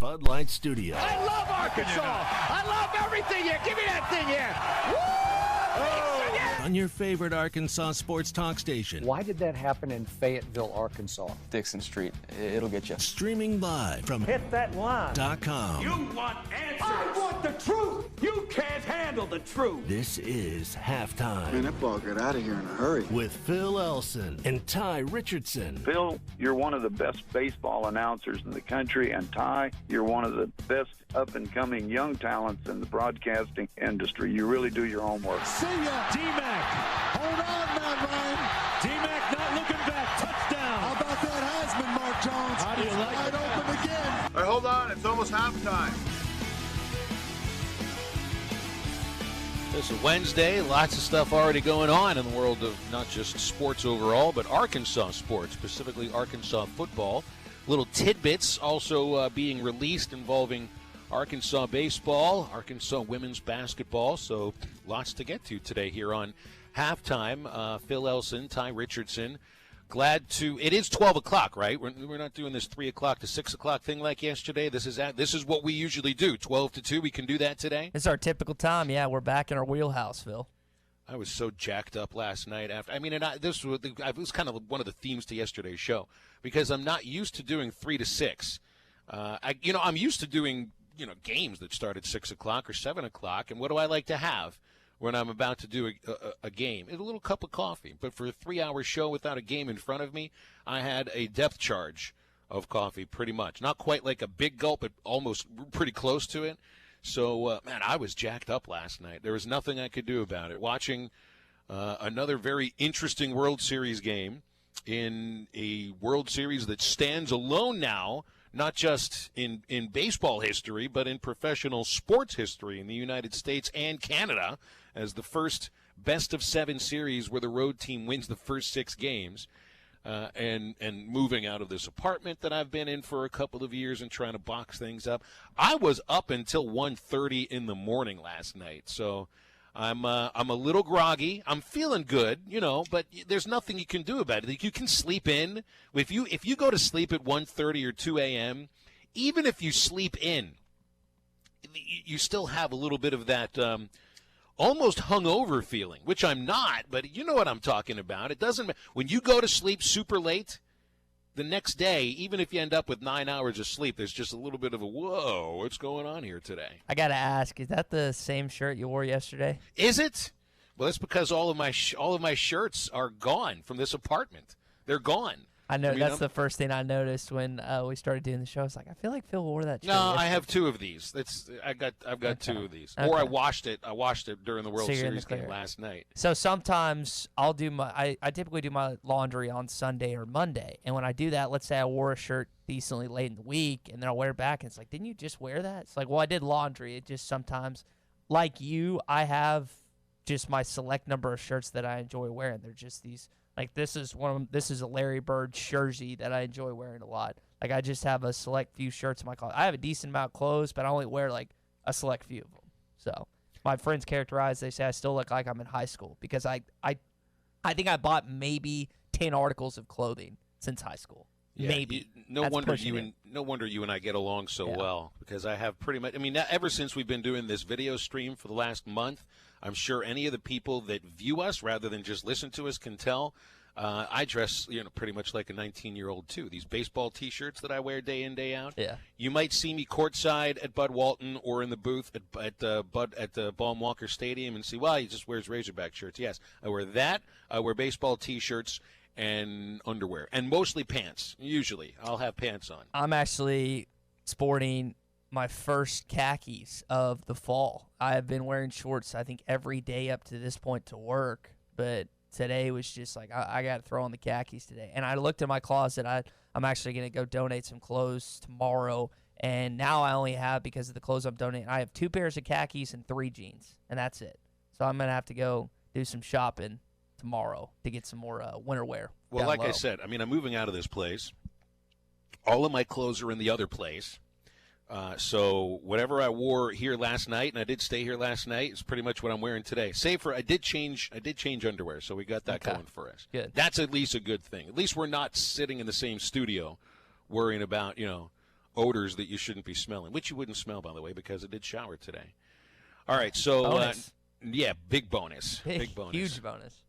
Bud Light Studio. I love Arkansas. I love everything here. Give me that thing here. Woo! On your favorite Arkansas sports talk station. Why did that happen in Fayetteville, Arkansas? Dixon Street. It'll get you. Streaming live from Hit that line. .com. You want answers. I want the truth. You can't handle the truth. This is Halftime. Man, that ball got out of here in a hurry. With Phil Elson and Ty Richardson. Phil, you're one of the best baseball announcers in the country, and Ty, you're one of the best up-and-coming young talents in the broadcasting industry. You really do your homework. See ya. D-Mac. Hold on, Matt Ryan. D-Mac not looking back. Touchdown. How about that Heisman, Mark Jones? How do you like it? Wide open again. All right, hold on. It's almost halftime. This is Wednesday. Lots of stuff already going on in the world of not just sports overall, but Arkansas sports, specifically Arkansas football. Little tidbits also being released involving Arkansas baseball, Arkansas women's basketball. So lots to get to today here on Halftime. Phil Elson, Ty Richardson. Glad to. It is 12 o'clock, right? We're not doing this 3 o'clock to 6 o'clock thing like yesterday. This is what we usually do. 12 to 2. We can do that today. It's our typical time. Yeah, we're back in our wheelhouse, Phil. I was so jacked up last night after. I mean, this was kind of one of the themes to yesterday's show because I'm not used to doing 3 to 6. I'm used to doing games that start at 6 o'clock or 7 o'clock. And what do I like to have when I'm about to do a game? A little cup of coffee. But for a 3-hour show without a game in front of me, I had a depth charge of coffee pretty much. Not quite like a big gulp, but almost pretty close to it. So, man, I was jacked up last night. There was nothing I could do about it. Watching another very interesting World Series game in a World Series that stands alone now, not just in baseball history, but in professional sports history in the United States and Canada, as the first best-of-7 series where the road team wins the first 6 games. And moving out of this apartment that I've been in for a couple of years and trying to box things up. I was up until 1:30 in the morning last night, so I'm a little groggy. I'm feeling good, but there's nothing you can do about it. You can sleep in. If you go to sleep at 1:30 or 2 a.m., even if you sleep in, you still have a little bit of that almost hungover feeling, which I'm not, but you know what I'm talking about. It doesn't matter. When you go to sleep super late, the next day, even if you end up with 9 hours of sleep, there's just a little bit of a, whoa, what's going on here today? I got to ask, is that the same shirt you wore yesterday? Is it? Well, that's because all of my shirts are gone from this apartment. They're gone. I know. That's the first thing I noticed when we started doing the show. I was like, I feel like Phil wore that shirt. No, I have 2 of these. I've got 2 of these. Okay. Or I washed it. I washed it during the World Series game last night. So sometimes I'll do I typically do my laundry on Sunday or Monday, and when I do that, let's say I wore a shirt decently late in the week, and then I'll wear it back, and it's like, didn't you just wear that? It's like, well, I did laundry. It just sometimes, like you, I have just my select number of shirts that I enjoy wearing. They're just these. Like this is a Larry Bird jersey that I enjoy wearing a lot. Like I just have a select few shirts in my closet. I have a decent amount of clothes, but I only wear like a select few of them. So my friends they say I still look like I'm in high school because I think I bought maybe 10 articles of clothing since high school. Yeah, maybe. No wonder you and I get along so well because I have pretty much. I mean, ever since we've been doing this video stream for the last month, I'm sure any of the people that view us rather than just listen to us can tell. I dress, pretty much like a 19-year-old too. These baseball T-shirts that I wear day in, day out. Yeah. You might see me courtside at Bud Walton or in the booth at the Baum Walker Stadium and see, well, he just wears Razorback shirts. Yes, I wear that. I wear baseball T-shirts and underwear, and mostly pants. Usually, I'll have pants on. I'm actually sporting my first khakis of the fall. I have been wearing shorts, I think, every day up to this point to work, but today was just like, I got to throw on the khakis today. And I looked in my closet. I'm actually going to go donate some clothes tomorrow, and now I only have, because of the clothes I'm donating, I have 2 pairs of khakis and 3 jeans, and that's it. So I'm going to have to go do some shopping tomorrow to get some more winter wear. Well, like I said, I mean, I'm moving out of this place. All of my clothes are in the other place. So whatever I wore here last night, and I did stay here last night, is pretty much what I'm wearing today. Save for I did change underwear, so we got that going for us. Good. That's at least a good thing. At least we're not sitting in the same studio worrying about, odors that you shouldn't be smelling, which you wouldn't smell, by the way, because it did shower today. All right, so Bonus. yeah, big bonus. Big bonus. Huge bonus.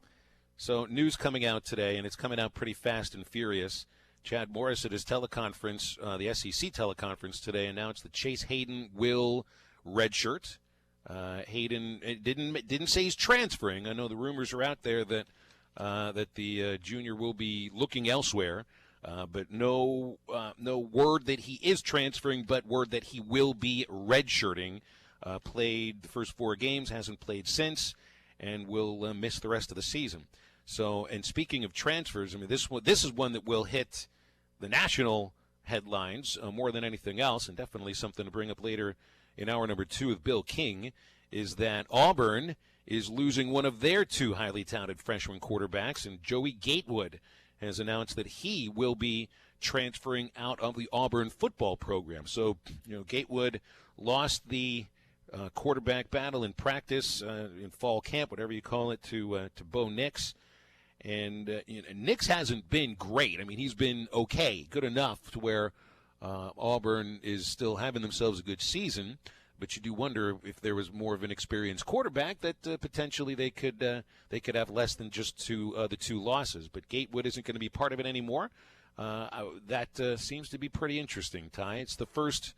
So news coming out today, and it's coming out pretty fast and furious. Chad Morris at his teleconference, the SEC teleconference today, announced that Chase Hayden will redshirt. Hayden didn't say he's transferring. I know the rumors are out there that the junior will be looking elsewhere, but no word that he is transferring, but word that he will be redshirting. Played the first 4 games, hasn't played since, and will miss the rest of the season. So, and speaking of transfers, I mean, this is one that will hit the national headlines more than anything else, and definitely something to bring up later in hour number 2 with Bill King, is that Auburn is losing one of their 2 highly touted freshman quarterbacks, and Joey Gatewood has announced that he will be transferring out of the Auburn football program. So, Gatewood lost the quarterback battle in practice, in fall camp, whatever you call it, to Bo Nix. And Nix hasn't been great. I mean, he's been okay, good enough to where Auburn is still having themselves a good season. But you do wonder if there was more of an experienced quarterback that potentially they could have less than just the 2 losses. But Gatewood isn't going to be part of it anymore. That seems to be pretty interesting, Ty. It's the first.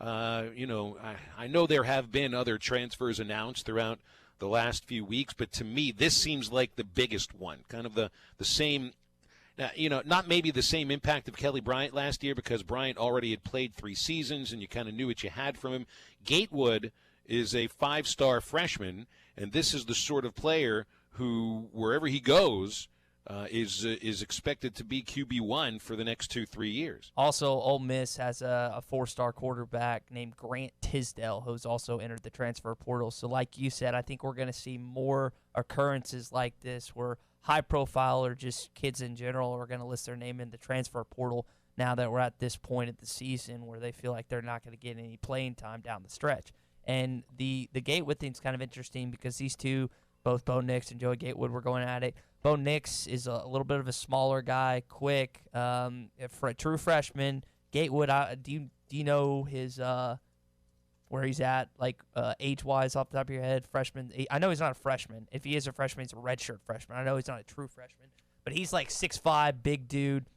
I know there have been other transfers announced throughout the last few weeks, but to me, this seems like the biggest one. Kind of the same, not maybe the same impact of Kelly Bryant last year, because Bryant already had played 3 seasons and you kind of knew what you had from him. Gatewood is a 5-star freshman, and this is the sort of player who, wherever he goes, is expected to be QB1 for the next 2-3 years. Also, Ole Miss has a 4-star quarterback named Grant Tisdale, who's also entered the transfer portal. So like you said, I think we're going to see more occurrences like this where high-profile or just kids in general are going to list their name in the transfer portal now that we're at this point of the season where they feel like they're not going to get any playing time down the stretch. And the Gatewood thing's kind of interesting because these two, both Bo Nix and Joey Gatewood, were going at it. Bo Nix is a little bit of a smaller guy, quick, for a true freshman. Gatewood, do you know his where he's at, like age-wise, off the top of your head? Freshman. I know he's not a freshman. If he is a freshman, he's a redshirt freshman. I know he's not a true freshman, but he's like 6'5", big dude,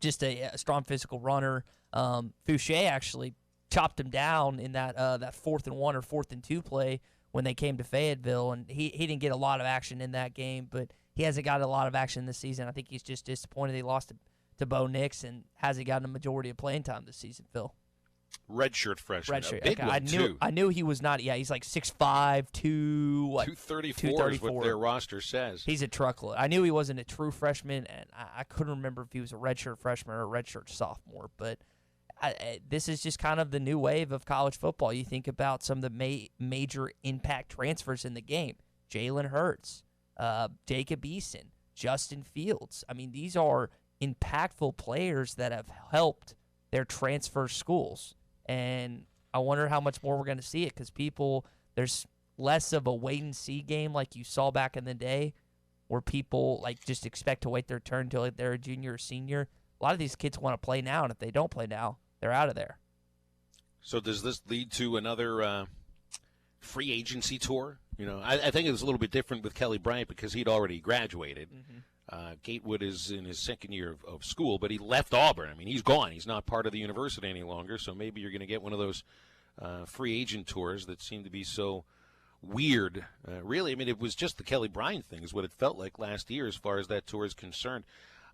just a strong physical runner. Fouché actually chopped him down in that 4th and 1 or 4th and 2 play when they came to Fayetteville, and he didn't get a lot of action in that game, but he hasn't got a lot of action this season. I think he's just disappointed he lost to Bo Nix and hasn't gotten a majority of playing time this season, Phil. Redshirt freshman. Redshirt. Big Okay. one, too. I knew he was not. Yeah, he's like 6'5", 234 is what their roster says. He's a truckload. I knew he wasn't a true freshman, and I couldn't remember if he was a redshirt freshman or a redshirt sophomore, but this is just kind of the new wave of college football. You think about some of the major impact transfers in the game. Jalen Hurts, Jacob Eason, Justin Fields. I mean, these are impactful players that have helped their transfer schools. And I wonder how much more we're going to see it because there's less of a wait-and-see game like you saw back in the day where people like just expect to wait their turn until they're a junior or senior. A lot of these kids want to play now, and if they don't play now, they're out of there. So does this lead to another free agency tour? I think it was a little bit different with Kelly Bryant because he'd already graduated. Mm-hmm. Gatewood is in his 2nd year of school, but he left Auburn. I mean, he's gone. He's not part of the university any longer, so maybe you're going to get one of those free agent tours that seem to be so weird. Really, I mean, it was just the Kelly Bryant thing is what it felt like last year as far as that tour is concerned.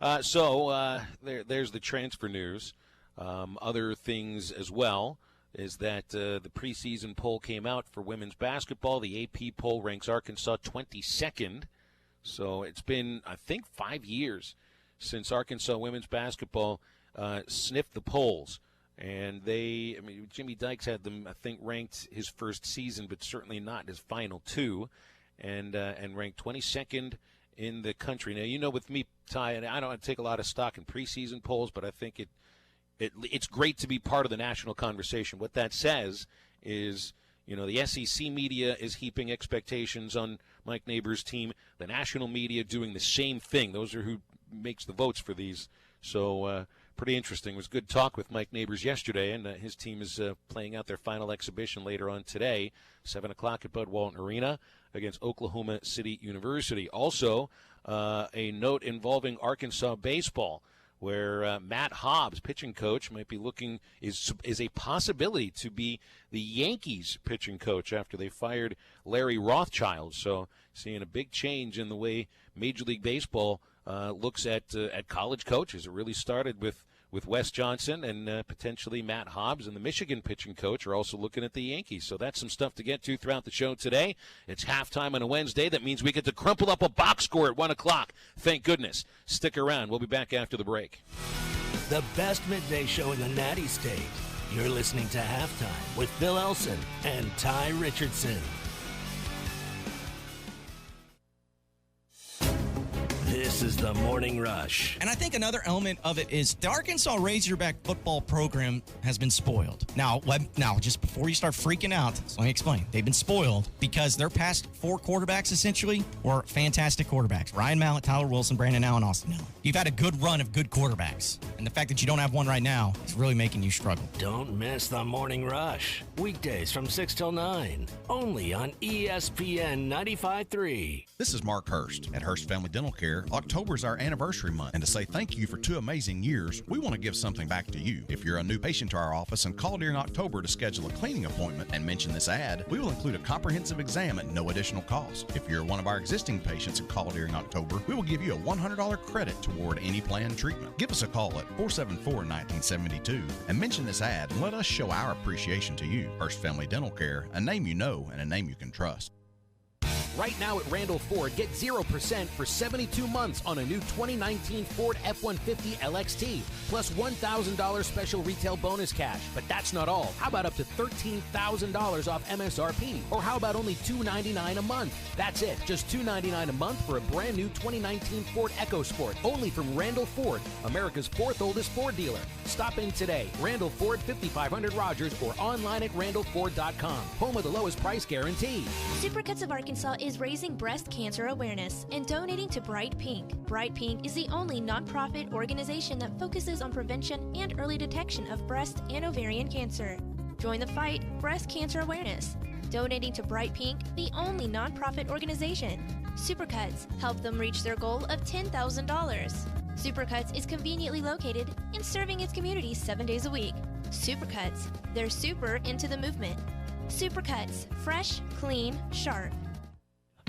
There's the transfer news. Other things as well is that the preseason poll came out for women's basketball. The AP poll ranks Arkansas 22nd. So it's been, I think, 5 years since Arkansas women's basketball sniffed the polls. And Jimmy Dykes had them, I think, ranked his first season, but certainly not his final 2, and ranked 22nd in the country. Now, with me, Ty, and I don't take a lot of stock in preseason polls, but I think it's great to be part of the national conversation. What that says is, the SEC media is heaping expectations on Mike Neighbors' team. The national media doing the same thing. Those are who makes the votes for these. So pretty interesting. It was good talk with Mike Neighbors yesterday, and his team is playing out their final exhibition later on today, 7 o'clock at Bud Walton Arena against Oklahoma City University. Also, a note involving Arkansas baseball, where Matt Hobbs, pitching coach, might be looking, is a possibility to be the Yankees pitching coach after they fired Larry Rothschild. So seeing a big change in the way Major League Baseball looks at college coaches. It really started with Wes Johnson and potentially Matt Hobbs, and the Michigan pitching coach are also looking at the Yankees. So that's some stuff to get to throughout the show today. It's halftime on a Wednesday. That means we get to crumple up a box score at 1 o'clock. Thank goodness. Stick around. We'll be back after the break. The best midday show in the Natty State. You're listening to Halftime with Phil Elson and Ty Richardson. This is the Morning Rush. And I think another element of it is the Arkansas Razorback football program has been spoiled. Now, just before you start freaking out, so let me explain. They've been spoiled because their past 4 quarterbacks essentially were fantastic quarterbacks. Ryan Mallett, Tyler Wilson, Brandon Allen, Austin Allen. You've had a good run of good quarterbacks. And the fact that you don't have one right now is really making you struggle. Don't miss the Morning Rush. Weekdays from 6 till 9. Only on ESPN 95.3. This is Mark Hurst. At Hurst Family Dental Care, October is our anniversary month, and to say thank you for 2 amazing years, we want to give something back to you. If you're a new patient to our office and call during October to schedule a cleaning appointment and mention this ad, we will include a comprehensive exam at no additional cost. If you're one of our existing patients and call during October, we will give you a $100 credit toward any planned treatment. Give us a call at 474-1972 and mention this ad and let us show our appreciation to you. Hurst Family Dental Care, a name you know and a name you can trust. Right now at Randall Ford, get 0% for 72 months on a new 2019 Ford F-150 LXT, plus $1,000 special retail bonus cash. But that's not all. How about up to $13,000 off MSRP? Or how about only $299 a month? That's it. Just $299 a month for a brand new 2019 Ford EcoSport, only from Randall Ford, America's 4th oldest Ford dealer. Stop in today. Randall Ford, 5500 Rogers, or online at randallford.com. Home of the lowest price guarantee. Supercuts of Arkansas is raising breast cancer awareness and donating to Bright Pink. Bright Pink is the only nonprofit organization that focuses on prevention and early detection of breast and ovarian cancer. Join the fight, breast cancer awareness. Donating to Bright Pink, the only nonprofit organization. Supercuts help them reach their goal of $10,000. Supercuts is conveniently located and serving its community 7 days a week. Supercuts, they're super into the movement. Supercuts, fresh, clean, sharp.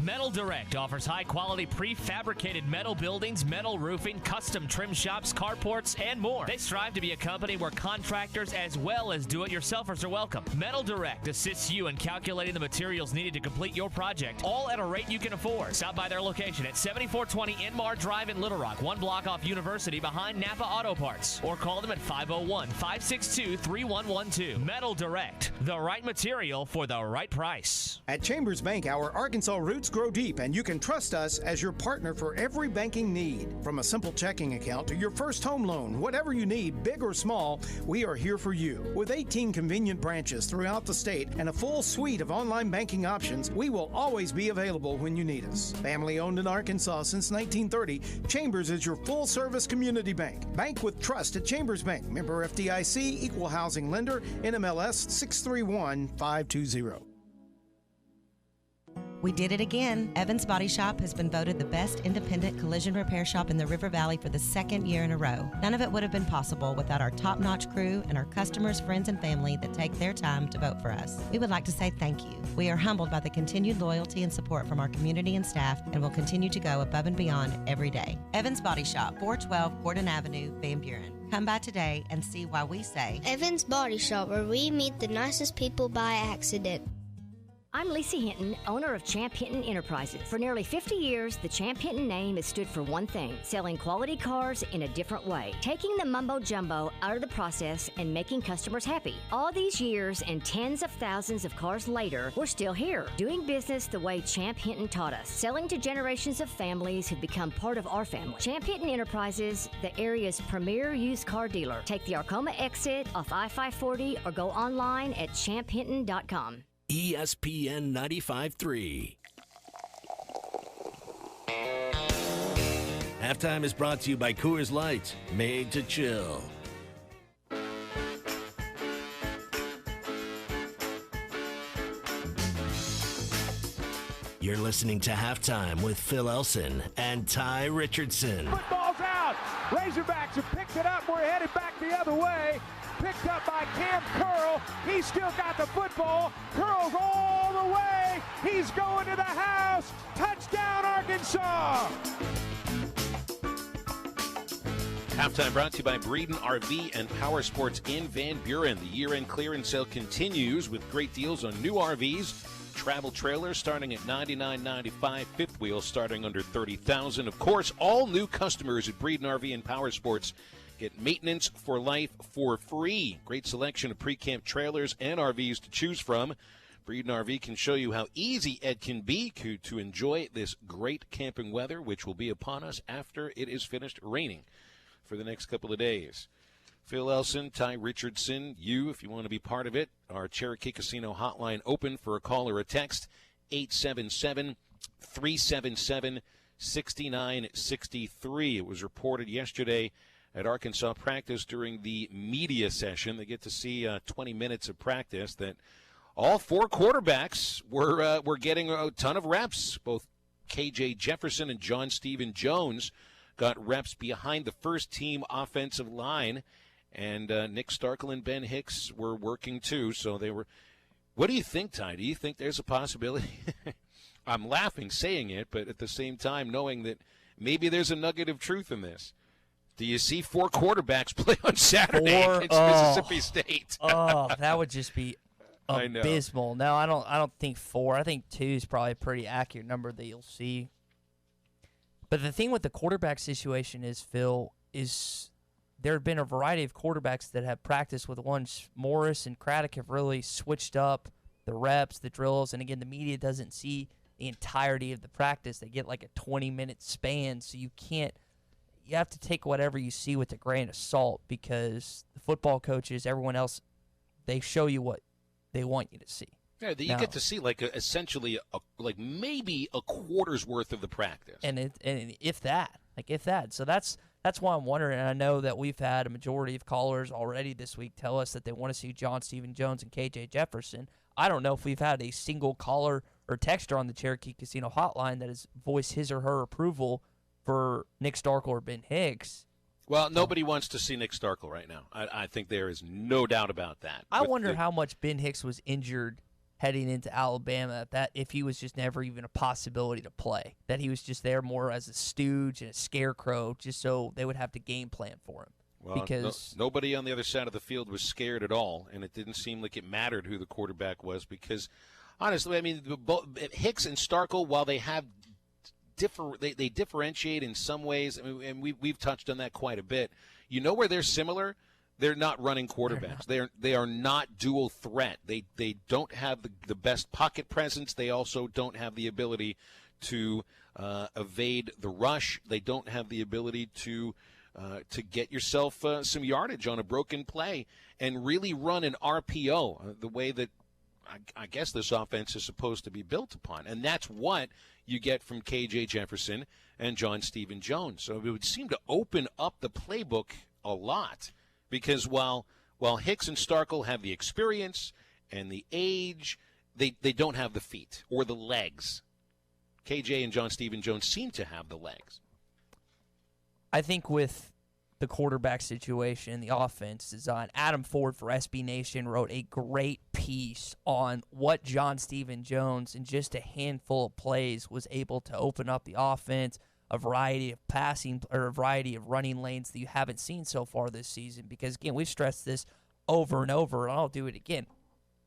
Metal Direct offers high-quality prefabricated metal buildings, metal roofing, custom trim shops, carports, and more. They strive to be a company where contractors as well as do-it-yourselfers are welcome. Metal Direct assists you in calculating the materials needed to complete your project, all at a rate you can afford. Stop by their location at 7420 Inmar Drive in Little Rock, 1 block off University behind Napa Auto Parts, or call them at 501-562-3112. Metal Direct, the right material for the right price. At Chambers Bank, our Arkansas roots grow deep, and you can trust us as your partner for every banking need. From a simple checking account to your first home loan, whatever you need, big or small, we are here for you. With 18 convenient branches throughout the state and a full suite of online banking options, we will always be available when you need us. Family owned in Arkansas since 1930, Chambers is your full-service community bank. Bank with trust at Chambers Bank. Member FDIC, equal housing lender, NMLS 631520. We did it again. Evans Body Shop has been voted the best independent collision repair shop in the River Valley for the 2nd year in a row. None of it would have been possible without our top-notch crew and our customers, friends, and family that take their time to vote for us. We would like to say thank you. We are humbled by the continued loyalty and support from our community and staff, and will continue to go above and beyond every day. Evans Body Shop, 412 Gordon Avenue, Van Buren. Come by today and see why we say Evans Body Shop, where we meet the nicest people by accident. I'm Lisa Hinton, owner of Champ Hinton Enterprises. For nearly 50 years, the Champ Hinton name has stood for one thing: selling quality cars in a different way, taking the mumbo jumbo out of the process and making customers happy. All these years and tens of thousands of cars later, we're still here, doing business the way Champ Hinton taught us, selling to generations of families who've become part of our family. Champ Hinton Enterprises, the area's premier used car dealer. Take the Arcoma exit off I-540 or go online at champhinton.com. ESPN 95.3. Halftime is brought to you by Coors Light, made to chill. You're listening to Halftime with Phil Elson and Ty Richardson. Football's out. Razorbacks have picked it up. We're headed back the other way. Picked up by Cam Curl. He's still got the football. Curl's all the way. He's going to the house. Touchdown, Arkansas. Halftime brought to you by Breeden RV and Power Sports in Van Buren. The year-end clearance sale continues with great deals on new RVs. Travel trailers starting at $99.95, fifth wheel starting under $30,000. Of course, all new customers at Breeden RV and Power Sports get maintenance for life for free. Great selection of pre-camp trailers and RVs to choose from. Breeden RV can show you how easy it can be to enjoy this great camping weather, which will be upon us after it is finished raining for the next couple of days. Phil Elson, Ty Richardson, you, if you want to be part of it, our Cherokee Casino hotline open for a call or a text, 877-377-6963. It was reported yesterday at Arkansas practice during the media session. They get to see 20 minutes of practice that all four quarterbacks were getting a ton of reps. Both K.J. Jefferson and John Stephen Jones got reps behind the first-team offensive line. And Nick Starkel and Ben Hicks were working too, so they were. What do you think, Ty? Do you think there's a possibility? I'm laughing saying it, but at the same time knowing that maybe there's a nugget of truth in this. Do you see four quarterbacks play on Saturday against Mississippi State? That would just be abysmal. No, I don't think four. I think two is probably a pretty accurate number that you'll see. But the thing with the quarterback situation is, Phil, is there have been a variety of quarterbacks that have practiced with ones. Morris and Craddock have really switched up the reps, the drills, and again, the media doesn't see the entirety of the practice. They get like a 20-minute span, so you have to take whatever you see with a grain of salt because the football coaches, everyone else, they show you what they want you to see. Yeah, you get to see essentially maybe a quarter's worth of the practice, and if that. So that's why I'm wondering. And I know that we've had a majority of callers already this week tell us that they want to see John Stephen Jones and K.J. Jefferson. I don't know if we've had a single caller or texter on the Cherokee Casino hotline that has voiced his or her approval for Nick Starkel or Ben Hicks. Well, nobody wants to see Nick Starkel right now. I think there is no doubt about that. I wonder how much Ben Hicks was injured heading into Alabama, that if he was just never even a possibility to play, that he was just there more as a stooge and a scarecrow just so they would have to game plan for him. Well, because nobody on the other side of the field was scared at all, and it didn't seem like it mattered who the quarterback was because, honestly, I mean, both Hicks and Starkel, while they have they differentiate in some ways, and we've touched on that quite a bit. You know where they're similar? They're not running quarterbacks. They are not dual threat. They don't have the best pocket presence. They also don't have the ability to evade the rush. They don't have the ability to get yourself some yardage on a broken play and really run an RPO the way that I guess this offense is supposed to be built upon. And that's what you get from K.J. Jefferson and John Stephen Jones. So it would seem to open up the playbook a lot. Because while Hicks and Starkel have the experience and the age, they don't have the feet or the legs. KJ and John Stephen Jones seem to have the legs. I think with the quarterback situation, the offense design, Adam Ford for SB Nation wrote a great piece on what John Stephen Jones in just a handful of plays was able to open up the offense, a variety of passing or a variety of running lanes that you haven't seen so far this season. Because, again, we've stressed this over and over, and I'll do it again.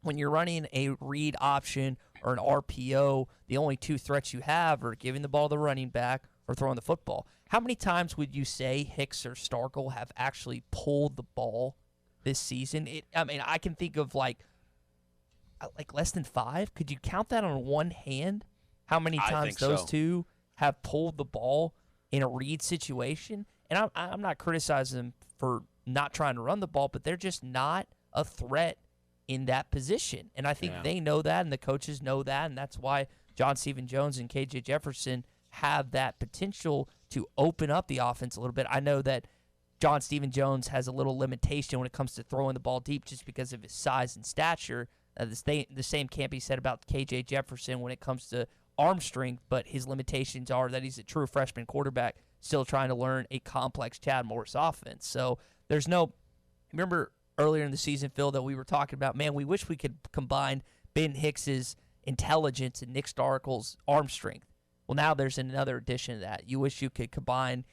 When you're running a read option or an RPO, the only two threats you have are giving the ball to the running back or throwing the football. How many times would you say Hicks or Starkel have actually pulled the ball this season? I can think of like less than 5. Could you count that on one hand? How many times those two have pulled the ball in a read situation? And I'm not criticizing them for not trying to run the ball, but they're just not a threat in that position. And I think they know that, and the coaches know that, and that's why John Stephen Jones and K.J. Jefferson have that potential to open up the offense a little bit. I know that John Stephen Jones has a little limitation when it comes to throwing the ball deep just because of his size and stature. The same can't be said about K.J. Jefferson when it comes to arm strength, but his limitations are that he's a true freshman quarterback still trying to learn a complex Chad Morris offense. So there's no – remember earlier in the season, Phil, that we were talking about, man, we wish we could combine Ben Hicks's intelligence and Nick Starkel's arm strength. Well, now there's another addition to that. You wish you could combine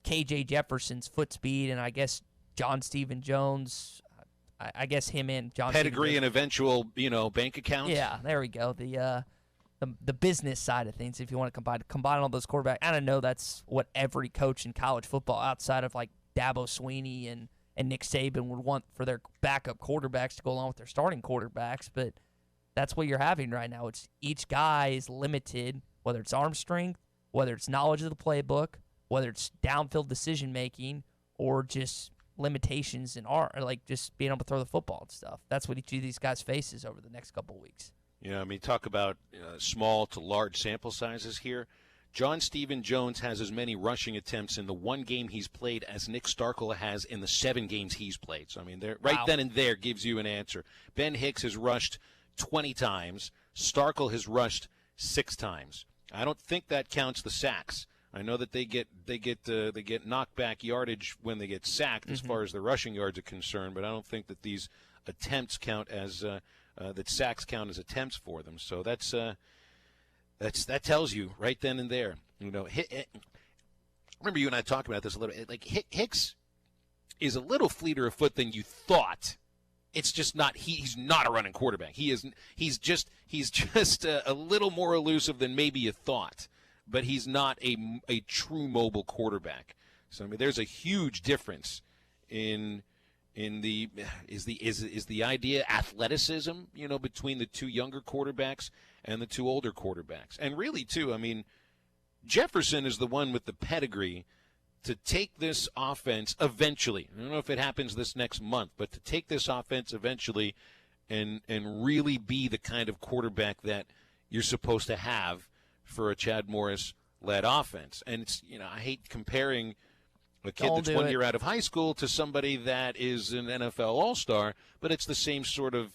KJ Jefferson's foot speed and I guess John Stephen Jones – I guess him and John pedigree and eventual, bank accounts. Yeah, there we go. The business side of things, if you want to combine all those quarterbacks. I don't know that's what every coach in college football outside of like Dabo Swinney and Nick Saban would want for their backup quarterbacks to go along with their starting quarterbacks, but that's what you're having right now. It's each guy is limited, whether it's arm strength, whether it's knowledge of the playbook, whether it's downfield decision making, or just limitations in arm, or like just being able to throw the football and stuff. That's what each of these guys faces over the next couple of weeks. Talk about small to large sample sizes here. John Stephen Jones has as many rushing attempts in the one game he's played as Nick Starkel has in the 7 games he's played. So, right then and there gives you an answer. Ben Hicks has rushed 20 times. Starkel has rushed 6 times. I don't think that counts the sacks. I know that they get knockback yardage when they get sacked as far as the rushing yards are concerned, but I don't think that these attempts count as that sacks count as attempts for them. So that tells you right then and there. Remember you and I talked about this a little. Like Hicks is a little fleeter of foot than you thought. It's just not. He's not a running quarterback. He's just a little more elusive than maybe you thought. But he's not a true mobile quarterback. So there's a huge difference in the idea athleticism, between the 2 younger quarterbacks and the 2 older quarterbacks. And really too, Jefferson is the one with the pedigree to take this offense eventually. I don't know if it happens this next month, but to take this offense eventually and really be the kind of quarterback that you're supposed to have for a Chad Morris-led offense. And it's, I hate comparing a kid that's 1 year out of high school to somebody that is an NFL All-Star, but it's the same sort of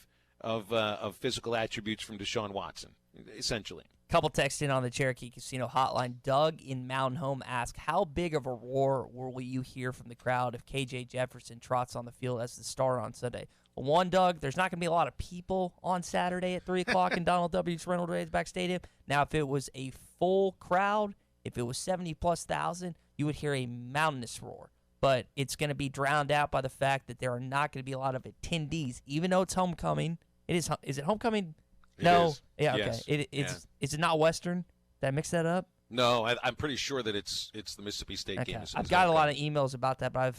physical attributes from Deshaun Watson, essentially. Couple texts in on the Cherokee Casino hotline. Doug in Mountain Home asks, how big of a roar will you hear from the crowd if KJ Jefferson trots on the field as the star on Sunday? Well, one, Doug, there's not going to be a lot of people on Saturday at 3 o'clock in Donald W. Reynolds Razorback Stadium. Now, if it was a full crowd, if it was 70-plus thousand, you would hear a mountainous roar. But it's going to be drowned out by the fact that there are not going to be a lot of attendees, even though it's homecoming. Is it homecoming? No. Is. Yeah, okay. Yes. Is it not Western? Did I mix that up? No, I'm pretty sure that it's the Mississippi State game. I've got a lot of emails about that, but I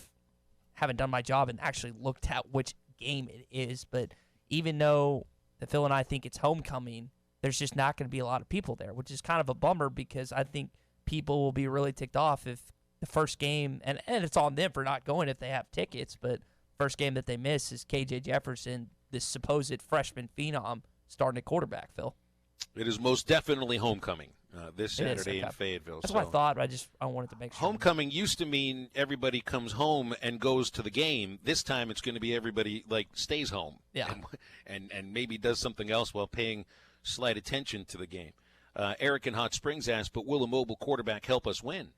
haven't done my job and actually looked at which game it is. But even though Phil and I think it's homecoming, there's just not going to be a lot of people there, which is kind of a bummer because I think people will be really ticked off if the first game, and it's on them for not going if they have tickets, but first game that they miss is KJ Jefferson, this supposed freshman phenom, starting at quarterback, Phil. It is most definitely homecoming this Saturday in Fayetteville. That's what I thought, but I wanted to make sure. Homecoming used to mean everybody comes home and goes to the game. This time it's going to be everybody stays home. Yeah. And maybe does something else while paying slight attention to the game. Eric in Hot Springs asked, but will a mobile quarterback help us win?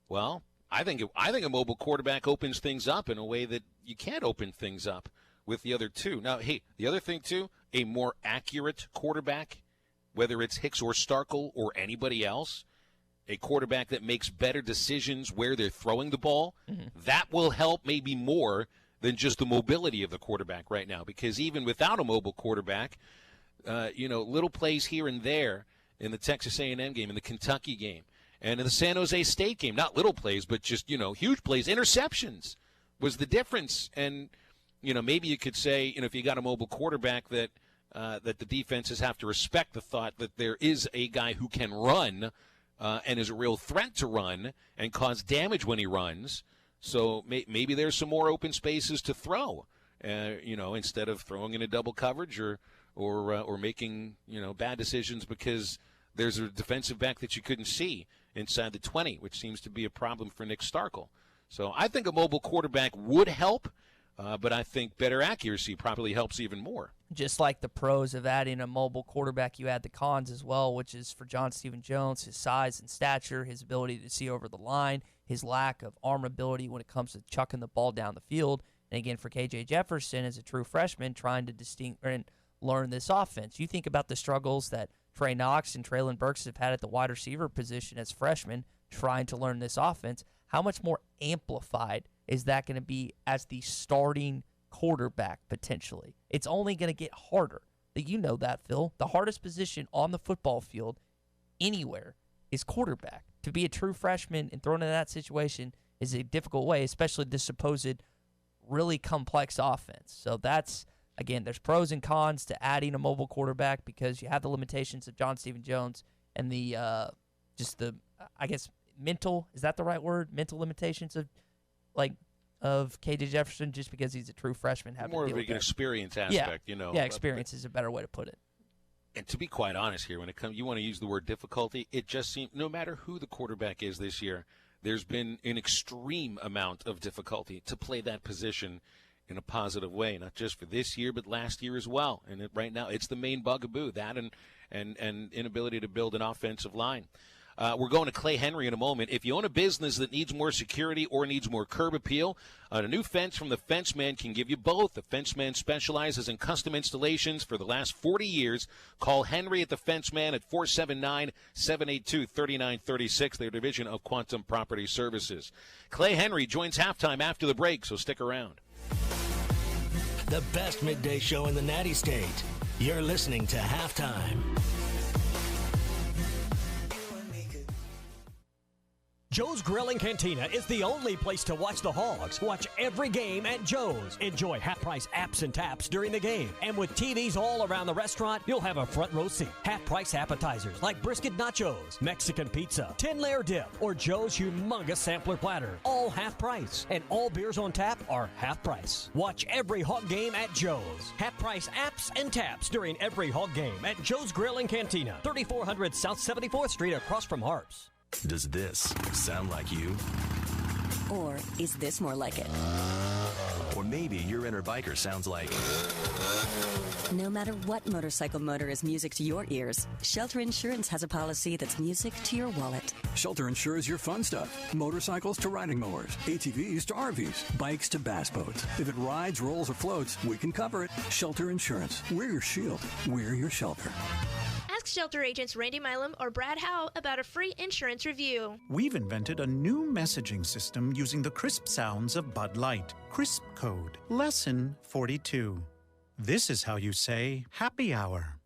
Well, I think a mobile quarterback opens things up in a way that you can't open things up with the other two. Now, hey, the other thing, too, a more accurate quarterback, whether it's Hicks or Starkel or anybody else, a quarterback that makes better decisions where they're throwing the ball, that will help maybe more than just the mobility of the quarterback right now. Because even without a mobile quarterback, little plays here and there in the Texas A&M game, in the Kentucky game, and in the San Jose State game, not little plays, but just, huge plays, interceptions was the difference. And, maybe you could say, if you got a mobile quarterback that the defenses have to respect the thought that there is a guy who can run and is a real threat to run and cause damage when he runs. So maybe there's some more open spaces to throw, instead of throwing in a double coverage or making, bad decisions because there's a defensive back that you couldn't see inside the 20, which seems to be a problem for Nick Starkel. So I think a mobile quarterback would help. But I think better accuracy probably helps even more. Just like the pros of adding a mobile quarterback, you add the cons as well, which is for John Stephen Jones, his size and stature, his ability to see over the line, his lack of arm ability when it comes to chucking the ball down the field. And again, for KJ Jefferson as a true freshman trying to learn this offense. You think about the struggles that Trey Knox and Treylon Burks have had at the wide receiver position as freshmen trying to learn this offense. How much more amplified is that going to be as the starting quarterback potentially? It's only going to get harder. You know that, Phil. The hardest position on the football field anywhere is quarterback. To be a true freshman and thrown in that situation is a difficult way, especially this supposed really complex offense. So that's, again, there's pros and cons to adding a mobile quarterback because you have the limitations of John Stephen Jones and the I guess, mental, is that the right word? Mental limitations of KJ Jefferson just because he's a true freshman. More of an experience aspect, you know. Yeah, experience is a better way to put it. And to be quite honest here, when it comes, you want to use the word difficulty, it just seems no matter who the quarterback is this year, there's been an extreme amount of difficulty to play that position in a positive way, not just for this year, but last year as well. And right now, it's the main bugaboo, that and inability to build an offensive line. We're going to Clay Henry in a moment. If you own a business that needs more security or needs more curb appeal, a new fence from the Fence Man can give you both. The Fence Man specializes in custom installations for the last 40 years. Call Henry at the Fence Man at 479-782-3936, their division of Quantum Property Services. Clay Henry joins Halftime after the break, so stick around. The best midday show in the Natty State. You're listening to Halftime. Joe's Grill and Cantina is the only place to watch the Hogs. Watch every game at Joe's. Enjoy half-price apps and taps during the game. And with TVs all around the restaurant, you'll have a front row seat. Half-price appetizers like brisket nachos, Mexican pizza, 10-layer dip, or Joe's humongous sampler platter. All half price. And all beers on tap are half price. Watch every Hog game at Joe's. Half-price apps and taps during every Hog game at Joe's Grill and Cantina. 3400 South 74th Street across from Harps. Does this sound like you? Or is this more like it? Or maybe your inner biker sounds like... No matter what motorcycle motor is music to your ears, Shelter Insurance has a policy that's music to your wallet. Shelter insures your fun stuff. Motorcycles to riding mowers, ATVs to RVs, bikes to bass boats. If it rides, rolls, or floats, we can cover it. Shelter Insurance. We're your shield. We're your shelter. Ask Shelter agents Randy Milam or Brad Howe about a free insurance review. We've invented a new messaging system using the crisp sounds of Bud Light. Crisp Code. Lesson 42. This is how you say happy hour.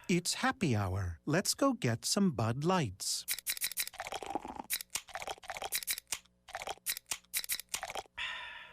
It's happy hour. Let's go get some Bud Lights.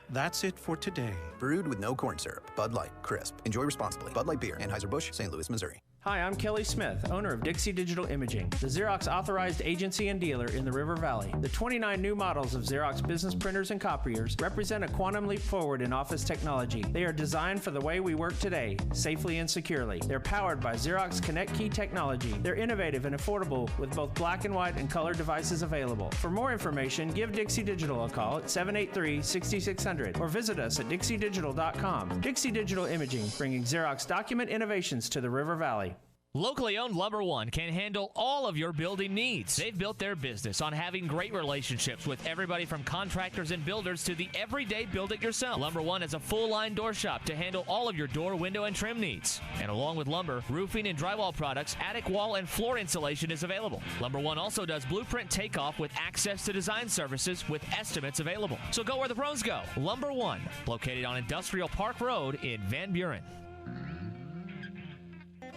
That's it for today. Brewed with no corn syrup. Bud Light. Crisp. Enjoy responsibly. Bud Light Beer. Anheuser-Busch, St. Louis, Missouri. Hi, I'm Kelly Smith, owner of Dixie Digital Imaging, the Xerox authorized agency and dealer in the River Valley. The 29 new models of Xerox business printers and copiers represent a quantum leap forward in office technology. They are designed for the way we work today, safely and securely. They're powered by Xerox Connect Key technology. They're innovative and affordable with both black and white and color devices available. For more information, give Dixie Digital a call at 783-6600 or visit us at dixiedigital.com. Dixie Digital Imaging, bringing Xerox document innovations to the River Valley. Locally owned Lumber One can handle all of your building needs. They've built their business on having great relationships with everybody from contractors and builders to the everyday build-it-yourself. Lumber One is a full-line door shop to handle all of your door, window, and trim needs. And along with lumber, roofing and drywall products, attic wall and floor insulation is available. Lumber One also does blueprint takeoff with access to design services with estimates available. So go where the pros go. Lumber One, located on Industrial Park Road in Van Buren.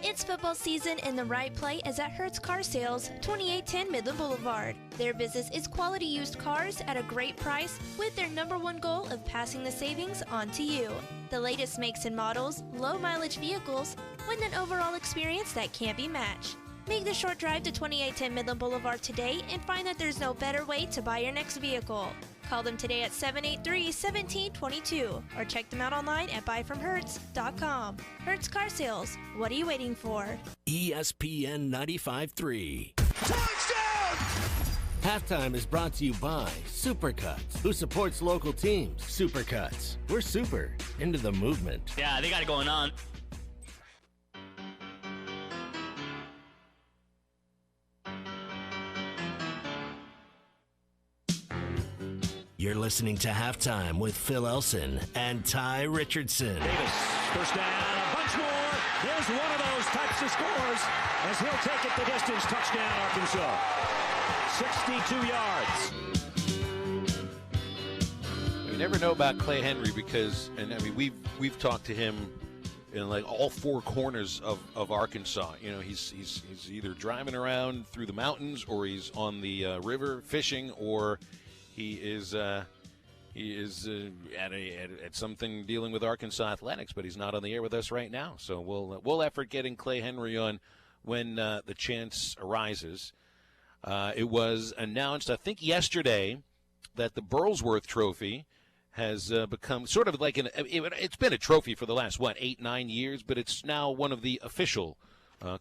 It's football season and the right play is at Hertz Car Sales, 2810 Midland Boulevard. Their business is quality used cars at a great price with their #1 goal of passing the savings on to you. The latest makes and models, low mileage vehicles with an overall experience that can't be matched. Make the short drive to 2810 Midland Boulevard today and find that there's no better way to buy your next vehicle. Call them today at 783-1722 or check them out online at buyfromhertz.com. Hertz Car Sales. What are you waiting for? ESPN 95.3. Touchdown! Halftime is brought to you by Supercuts, who supports local teams. Supercuts, we're super into the movement. Yeah, they got it going on. You're listening to Halftime with Phil Elson and Ty Richardson. Davis, first down, a bunch more. There's one of those types of scores as he'll take it the distance. Touchdown, Arkansas. 62 yards. You never know about Clay Henry because, and I mean, we've talked to him in like all four corners of Arkansas. You know, he's either driving around through the mountains, or he's on the river fishing, or he is at something dealing with Arkansas athletics, but he's not on the air with us right now. So we'll effort getting Clay Henry on when the chance arises. It was announced, I think, yesterday that the Burlsworth Trophy has become sort of like it's been a trophy for the last, 8-9 years, but it's now one of the official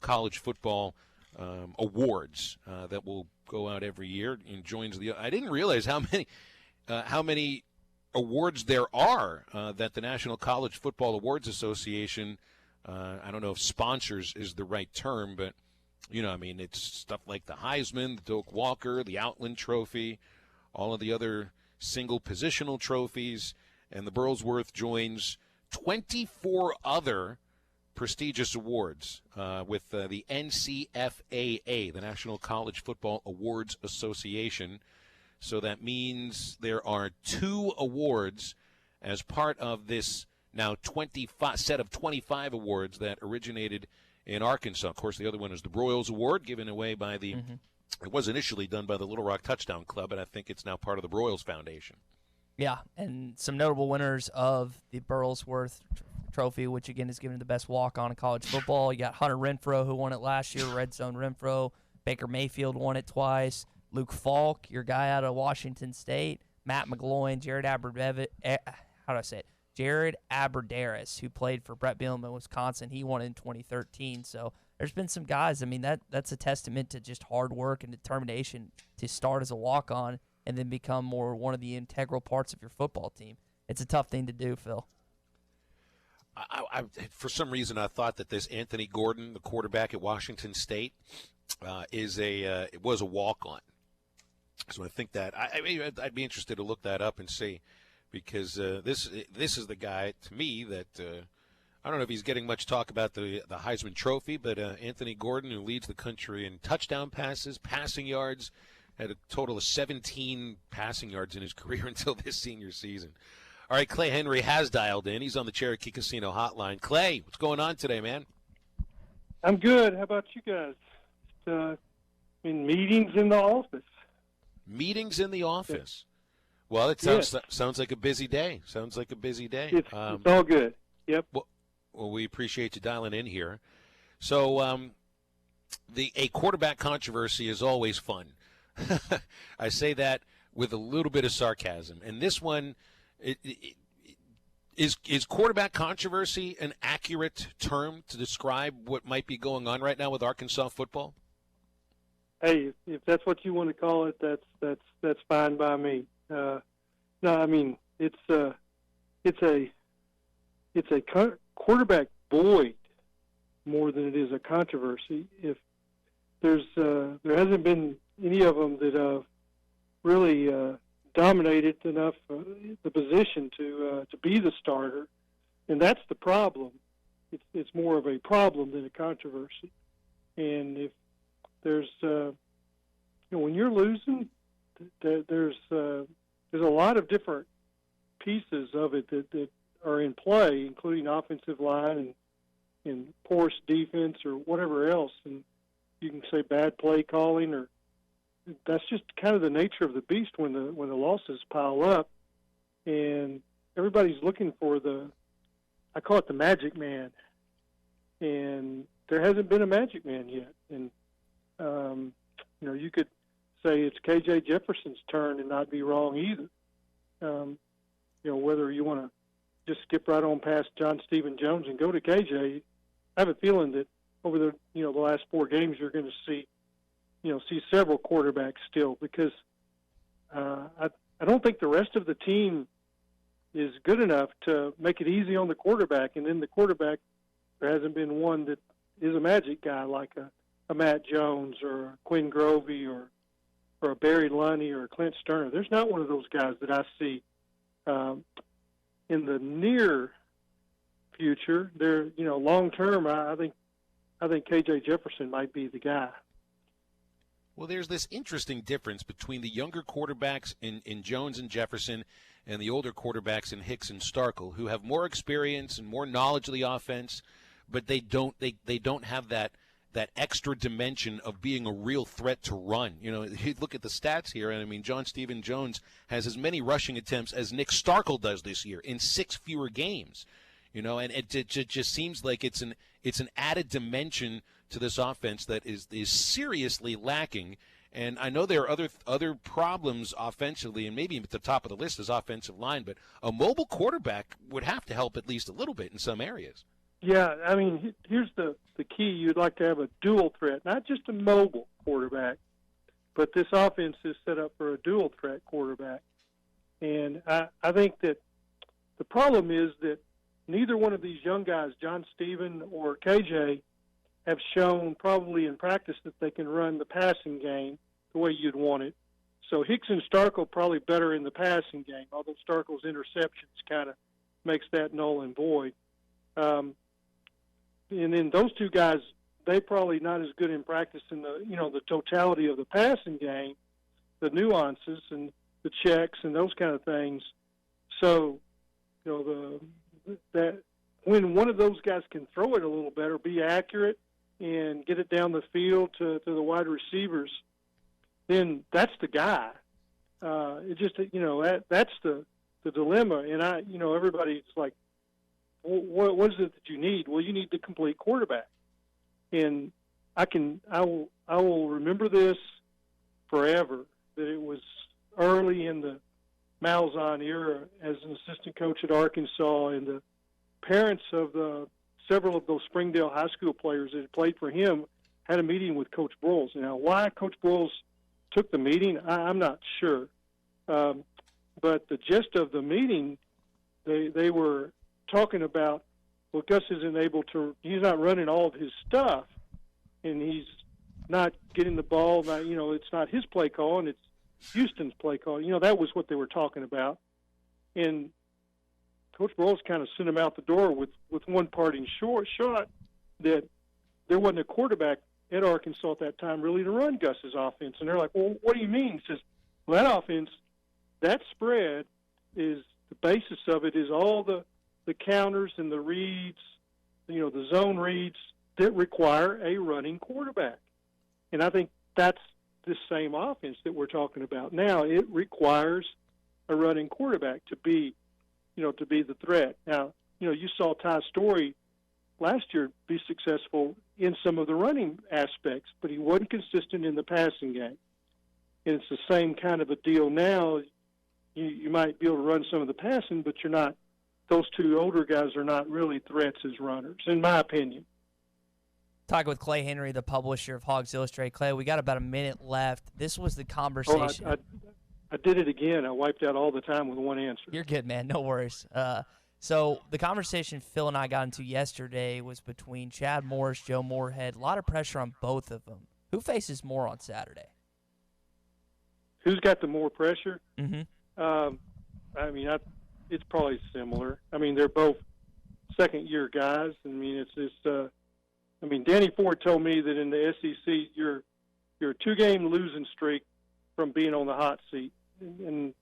college football awards that will go out every year and joins the. I didn't realize how many awards there are that the National College Football Awards Association. I don't know if sponsors is the right term, but you know, I mean, it's stuff like the Heisman, the Doak Walker, the Outland Trophy, all of the other single positional trophies, and the Burlsworth joins 24 other prestigious awards with the NCFAA, the National College Football Awards Association. So that means there are 2 awards as part of this now 25 set of 25 awards that originated in Arkansas. Of course, the other one is the Broyles Award, given away by the it was initially done by the Little Rock Touchdown Club, and I think it's now part of the Broyles Foundation. Yeah, and some notable winners of the Burlsworth Trophy, which again is given to the best walk-on in college football. You got Hunter Renfro, who won it last year, Red Zone Renfro. Baker Mayfield won it twice. Luke Falk, your guy out of Washington State. Matt McGloin, Jared Abbrederis, who played for Brett Bielema in Wisconsin. He won in 2013. So there's been some guys. I mean, that's a testament to just hard work and determination to start as a walk-on and then become one of the integral parts of your football team. It's a tough thing to do, Phil. I for some reason, I thought that this Anthony Gordon, the quarterback at Washington State, it was a walk-on. So I think that I'd be interested to look that up and see, because this is the guy to me that I don't know if he's getting much talk about the Heisman Trophy, but Anthony Gordon, who leads the country in touchdown passes, passing yards, had a total of 17 passing yards in his career until this senior season. All right, Clay Henry has dialed in. He's on the Cherokee Casino hotline. Clay, what's going on today, man? I'm good. How about you guys? In meetings in the office. Meetings in the office. Well, it sounds like a busy day. Sounds like a busy day. It's all good. Yep. Well, we appreciate you dialing in here. So, a quarterback controversy is always fun. I say that with a little bit of sarcasm. And this one, is quarterback controversy an accurate term to describe what might be going on right now with Arkansas football? Hey, if that's what you want to call it, that's fine by me. No, I mean it's a quarterback void more than it is a controversy. If there hasn't been any of them that have really dominated enough the position to be the starter, and that's the problem. It's more of a problem than a controversy. And if there's when you're losing, there's a lot of different pieces of it that are in play, including offensive line and porous defense or whatever else. And you can say bad play calling, or that's just kind of the nature of the beast when the losses pile up, and everybody's looking for I call it the magic man, and there hasn't been a magic man yet. And you could say it's KJ Jefferson's turn and not be wrong either. Whether you want to just skip right on past John Stephen Jones and go to KJ, I have a feeling that over the last 4 games you're going to see see several quarterbacks still, because I don't think the rest of the team is good enough to make it easy on the quarterback. And then the quarterback, there hasn't been one that is a magic guy like a Matt Jones or a Quinn Grovey or a Barry Lunny or a Clint Sterner. There's not one of those guys that I see in the near future. They're, long term, I think KJ Jefferson might be the guy. Well, there's this interesting difference between the younger quarterbacks in Jones and Jefferson and the older quarterbacks in Hicks and Starkel, who have more experience and more knowledge of the offense, but they don't have that extra dimension of being a real threat to run. You look at the stats here, and I mean, John Stephen Jones has as many rushing attempts as Nick Starkel does this year in 6 fewer games. And it just seems like it's an added dimension to this offense that is seriously lacking. And I know there are other problems offensively, and maybe at the top of the list is offensive line, but a mobile quarterback would have to help at least a little bit in some areas. Yeah, I mean, here's the key. You'd like to have a dual threat, not just a mobile quarterback, but this offense is set up for a dual threat quarterback. And I think that the problem is that neither one of these young guys, John Stephen or KJ, have shown probably in practice that they can run the passing game the way you'd want it. So Hicks and Starkel probably better in the passing game, although Starkel's interceptions kind of makes that null and void. And then those two guys, they probably not as good in practice in the totality of the passing game, the nuances and the checks and those kind of things. So, that when one of those guys can throw it a little better, be accurate, and get it down the field to the wide receivers, then that's the guy. It just, that's the dilemma. And everybody's like, what is it that you need? Well, you need the complete quarterback. And I will remember this forever, that it was early in the Malzahn era as an assistant coach at Arkansas, and the parents of several of those Springdale High School players that had played for him had a meeting with Coach Broyles. Now, why Coach Broyles took the meeting, I'm not sure. But the gist of the meeting, they were talking about, well, Gus isn't able to, he's not running all of his stuff, and he's not getting the ball. It's not his play call, and it's Houston's play call. That was what they were talking about. And Coach Broyles kind of sent him out the door with one parting shot that there wasn't a quarterback at Arkansas at that time really to run Gus's offense. And they're like, well, what do you mean? He says, well, that offense, that spread is, the basis of it is all the counters and the reads, the zone reads that require a running quarterback. And I think that's the same offense that we're talking about now. It requires a running quarterback to be the threat. Now, you saw Ty Story last year be successful in some of the running aspects, but he wasn't consistent in the passing game. And it's the same kind of a deal now. You might be able to run some of the passing, but you're not. Those two older guys are not really threats as runners, in my opinion. Talking with Clay Henry, the publisher of Hogs Illustrated. Clay, we got about a minute left. This was the conversation. I did it again. I wiped out all the time with one answer. You're good, man. No worries. So the conversation Phil and I got into yesterday was between Chad Morris, Joe Moorhead. A lot of pressure on both of them. Who faces more on Saturday? Who's got the more pressure? Mm-hmm. It's probably similar. I mean, they're both second-year guys. I mean, Danny Ford told me that in the SEC, you're a 2-game losing streak from being on the hot seat. And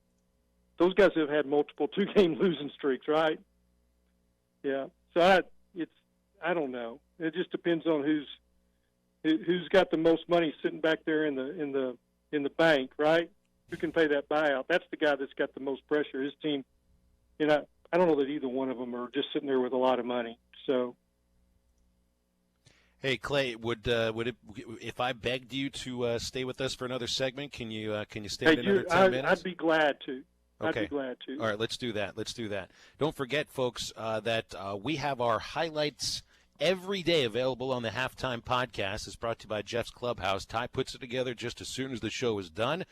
those guys have had multiple 2-game losing streaks, right? Yeah. So I don't know. It just depends on who's got the most money sitting back there in the bank, right? Who can pay that buyout? That's the guy that's got the most pressure. His team, I don't know that either one of them are just sitting there with a lot of money. So. Hey Clay, would it, if I begged you to stay with us for another segment? Can you stay another 10 minutes? I'd be glad to. Okay. I'd be glad to. All right, let's do that. Don't forget, folks, that we have our highlights every day available on the Halftime Podcast. It's brought to you by Jeff's Clubhouse. Ty puts it together just as soon as the show is done.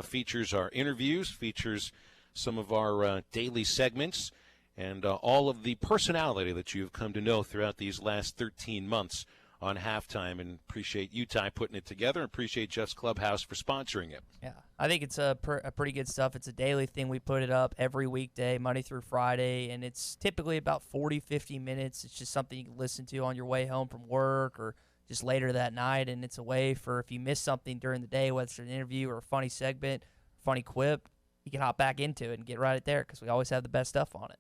Features our interviews, features some of our daily segments, and all of the personality that you've come to know throughout these last 13 months on Halftime. And appreciate you, Ty, putting it together. Appreciate Jeff's Clubhouse for sponsoring it. Yeah, I think it's a pretty good stuff. It's a daily thing. We put it up every weekday, Monday through Friday, and it's typically about 40, 50 minutes. It's just something you can listen to on your way home from work or just later that night, and it's a way for if you miss something during the day, whether it's an interview or a funny segment, funny quip, you can hop back into it and get right there because we always have the best stuff on it.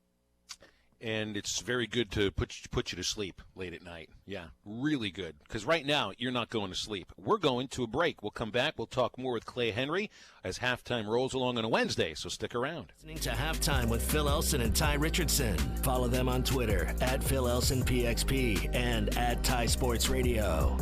And it's very good to put you to sleep late at night. Yeah, really good. Because right now, you're not going to sleep. We're going to a break. We'll come back. We'll talk more with Clay Henry as Halftime rolls along on a Wednesday, so stick around. Listening to Halftime with Phil Elson and Ty Richardson. Follow them on Twitter at Phil Elson PXP and at Ty Sports Radio.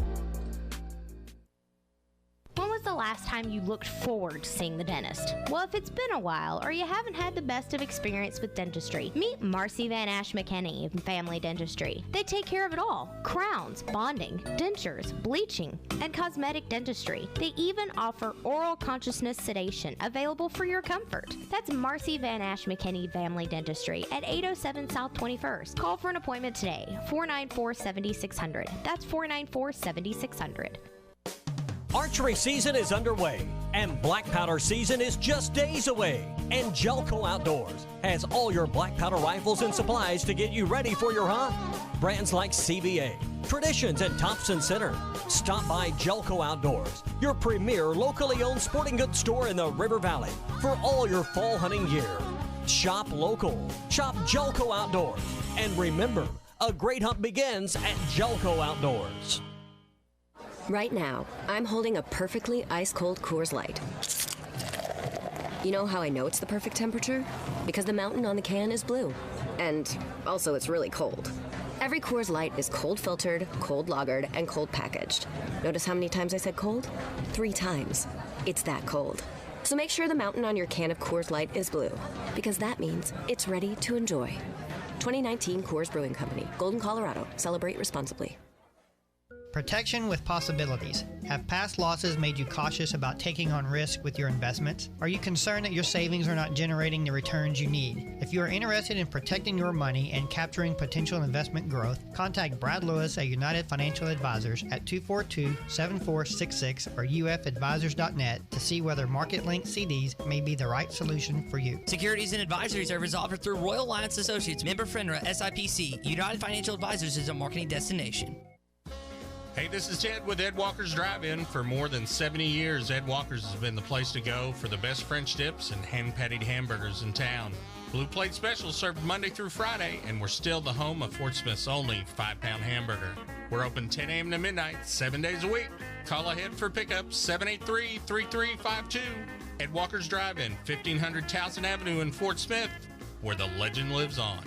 When was the last time you looked forward to seeing the dentist? Well, if it's been a while or you haven't had the best of experience with dentistry, meet Marcy Van Ash McKinney of Family Dentistry. They take care of it all: crowns, bonding, dentures, bleaching, and cosmetic dentistry. They even offer oral consciousness sedation available for your comfort. That's Marcy Van Ash McKinney Family Dentistry at 807 South 21st. Call for an appointment today, 494-7600. That's 494-7600. Archery season is underway, and black powder season is just days away. And Jelco Outdoors has all your black powder rifles and supplies to get you ready for your hunt. Brands like CVA, Traditions, and Thompson Center. Stop by Jelco Outdoors, your premier locally owned sporting goods store in the River Valley, for all your fall hunting gear. Shop local. Shop Jelco Outdoors. And remember, a great hunt begins at Jelco Outdoors. Right now, I'm holding a perfectly ice-cold Coors Light. You know how I know it's the perfect temperature? Because the mountain on the can is blue. And also, it's really cold. Every Coors Light is cold filtered, cold lagered, and cold packaged. Notice how many times I said cold? 3 times. It's that cold. So make sure the mountain on your can of Coors Light is blue, because that means it's ready to enjoy. 2019 Coors Brewing Company, Golden, Colorado. Celebrate responsibly. Protection with possibilities. Have past losses made you cautious about taking on risk with your investments? Are you concerned that your savings are not generating the returns you need? If you are interested in protecting your money and capturing potential investment growth, contact Brad Lewis at United Financial Advisors at 242-7466 or ufadvisors.net to see whether market-linked CDs may be the right solution for you. Securities and advisory service offered through Royal Alliance Associates, member FINRA, SIPC. United Financial Advisors is a marketing destination. Hey, this is Ted with Ed Walker's Drive-In. For more than 70 years, Ed Walker's has been the place to go for the best French dips and hand-patted hamburgers in town. Blue Plate Specials served Monday through Friday, and we're still the home of Fort Smith's only 5-pound hamburger. We're open 10 a.m. to midnight, 7 days a week. Call ahead for pickup, 783-3352. Ed Walker's Drive-In, 1500 Towson Avenue in Fort Smith, where the legend lives on.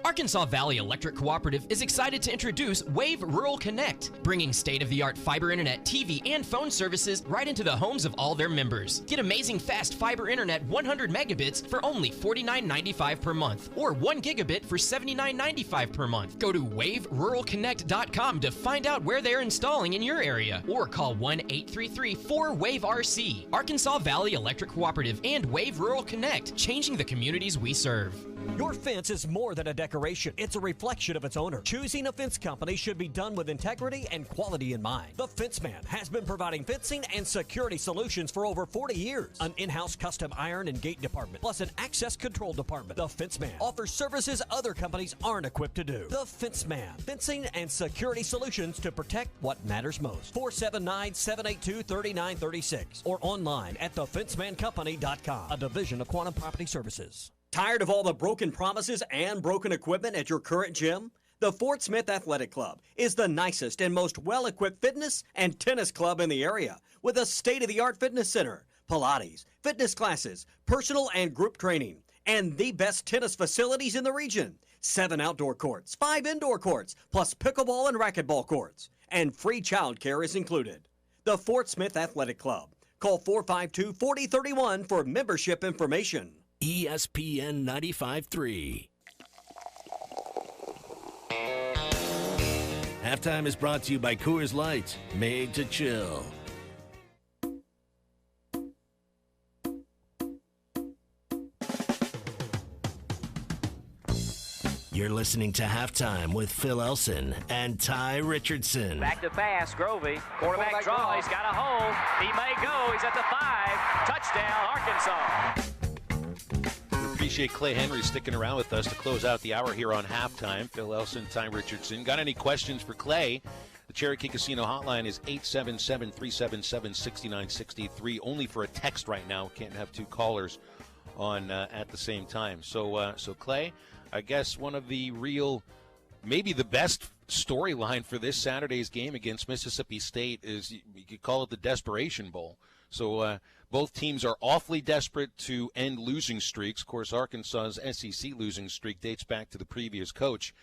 Arkansas Valley Electric Cooperative is excited to introduce Wave Rural Connect, bringing state-of-the-art fiber internet, TV, and phone services right into the homes of all their members. Get amazing fast fiber internet 100 megabits for only $49.95 per month, or 1 gigabit for $79.95 per month. Go to waveruralconnect.com to find out where they're installing in your area, or call 1-833-4WAVE-RC. Arkansas Valley Electric Cooperative and Wave Rural Connect, changing the communities we serve. Your fence is more than a decoration. It's a reflection of its owner. Choosing a fence company should be done with integrity and quality in mind. The Fence Man has been providing fencing and security solutions for over 40 years. An in-house custom iron and gate department, plus an access control department. The Fence Man offers services other companies aren't equipped to do. The Fence Man, fencing and security solutions to protect what matters most. 479-782-3936 or online at thefencemancompany.com, a division of Quantum Property Services. Tired of all the broken promises and broken equipment at your current gym? The Fort Smith Athletic Club is the nicest and most well-equipped fitness and tennis club in the area, with a state-of-the-art fitness center, Pilates, fitness classes, personal and group training, and the best tennis facilities in the region. 7 outdoor courts, 5 indoor courts, plus pickleball and racquetball courts, and free child care is included. The Fort Smith Athletic Club. Call 452-4031 for membership information. ESPN 95.3. Halftime is brought to you by Coors Light, made to chill. You're listening to Halftime with Phil Elson and Ty Richardson. Back to pass, Grovey. Quarterback draw. He's got a hole. He may go. He's at the 5. Touchdown, Arkansas. We appreciate Clay Henry sticking around with us to close out the hour here on Halftime. Phil Elson, Ty Richardson. Got any questions for Clay? The Cherokee Casino hotline is 877-377-6963. Only for a text right now. Can't have two callers on at the same time. So Clay, I guess one of the real, maybe the best storyline for this Saturday's game against Mississippi State is, you could call it the Desperation Bowl. So both teams are awfully desperate to end losing streaks. Of course, Arkansas's SEC losing streak dates back to the previous coach.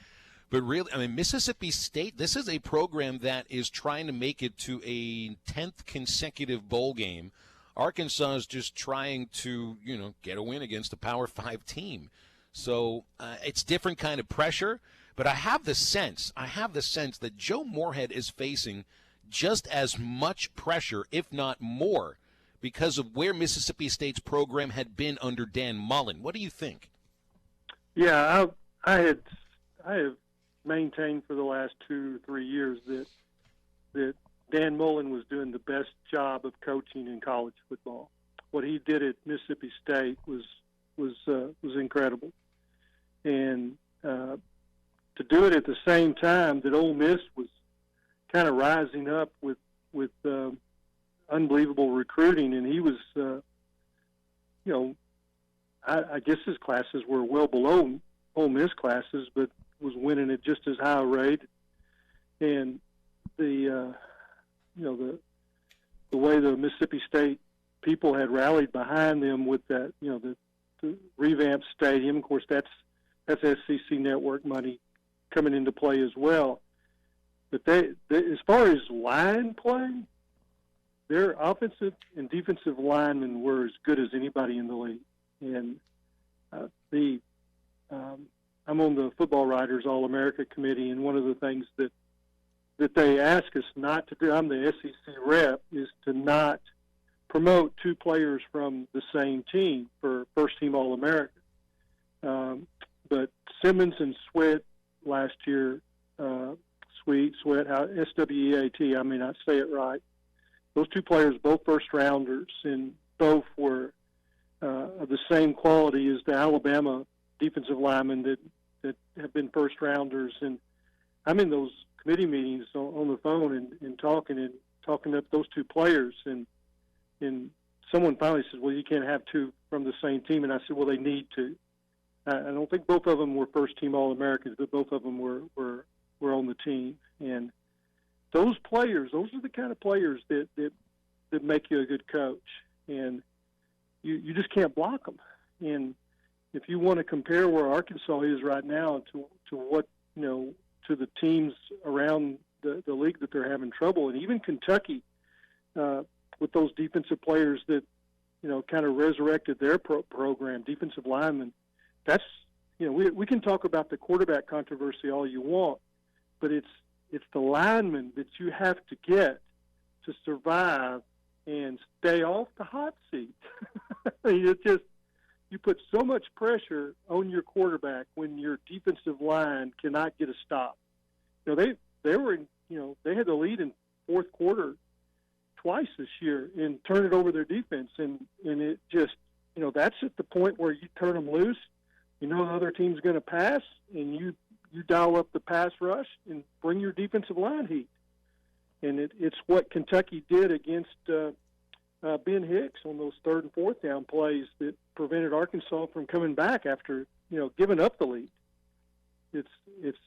But really, I mean, Mississippi State, this is a program that is trying to make it to a 10th consecutive bowl game. Arkansas is just trying to, get a win against a Power 5 team. So it's different kind of pressure, but I have the sense that Joe Moorhead is facing just as much pressure, if not more, because of where Mississippi State's program had been under Dan Mullen. What do you think? Yeah, I have maintained for the last 2 or 3 years that Dan Mullen was doing the best job of coaching in college football. What he did at Mississippi State was incredible. And to do it at the same time that Ole Miss was kind of rising up with unbelievable recruiting, and he was, I guess his classes were well below Ole Miss classes, but was winning at just as high a rate. And the way the Mississippi State people had rallied behind them with that, the revamped stadium. Of course, that's SEC network money coming into play as well. But they as far as line play, their offensive and defensive linemen were as good as anybody in the league. And I'm on the Football Writers All-America Committee, and one of the things that they ask us not to do, I'm the SEC rep, is to not promote two players from the same team for first-team All-America. But Simmons and Sweat last year, Sweat, S-W-E-A-T, I may not say it right. Those two players, both first-rounders, and both were of the same quality as the Alabama defensive linemen that have been first-rounders. And I'm in those committee meetings on the phone and talking up those two players. And someone finally says, well, you can't have two from the same team. And I said, well, they need to. I don't think both of them were first-team All-Americans, but both of them were on the team. And those players, those are the kind of players that make you a good coach. And you just can't block them. And if you want to compare where Arkansas is right now to what, to the teams around the league that they're having trouble, and even Kentucky with those defensive players that, kind of resurrected their program, defensive linemen, that's, we can talk about the quarterback controversy all you want, but it's the linemen that you have to get to survive and stay off the hot seat. It's just, you put so much pressure on your quarterback when your defensive line cannot get a stop. They were in, they had the lead in fourth quarter twice this year and turn it over their defense, and it just, that's at the point where you turn them loose. The other team's going to pass, and you dial up the pass rush and bring your defensive line heat. And it's what Kentucky did against Ben Hicks on those third and fourth down plays that prevented Arkansas from coming back after, giving up the lead.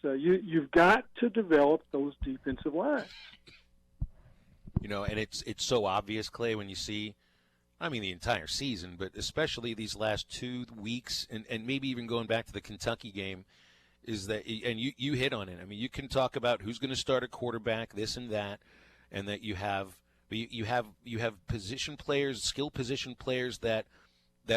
You've got to develop those defensive lines. And it's so obvious, Clay, when you see, the entire season, but especially these last 2 weeks, and maybe even going back to the Kentucky game, is that, and you hit on it. You can talk about who's going to start a quarterback, this and that, and that you have position players, skill position players that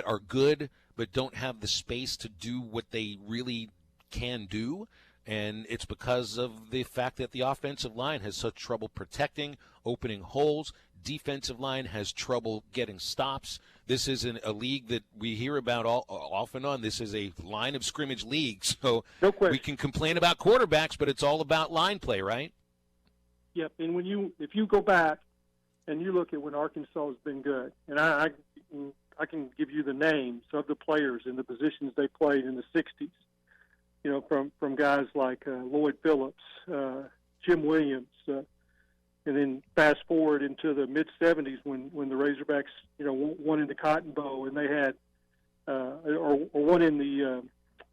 are good but don't have the space to do what they really can do. And it's because of the fact that the offensive line has such trouble protecting, opening holes. Defensive line has trouble getting stops. This isn't a league that we hear about off and on. This is a line of scrimmage league. So we can complain about quarterbacks, but it's all about line play, right? Yep. And if you go back and you look at when Arkansas has been good, and I can give you the names of the players and the positions they played in the 60s, from guys like Lloyd Phillips, Jim Williams, and then fast forward into the mid-'70s when the Razorbacks, won in the Cotton Bowl, and they had, or one in the,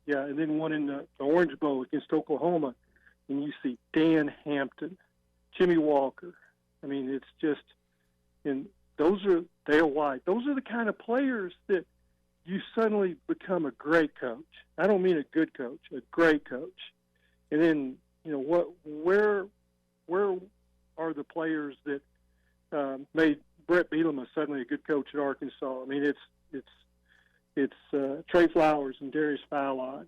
and then one in the Orange Bowl against Oklahoma, and you see Dan Hampton, Jimmy Walker. I mean, it's just, and those are Dale White. Those are the kind of players that you suddenly become a great coach. I don't mean a good coach, a great coach. And then, where are the players that made Brett Bielema suddenly a good coach at Arkansas? I mean, it's Trey Flowers and Darius Fallon.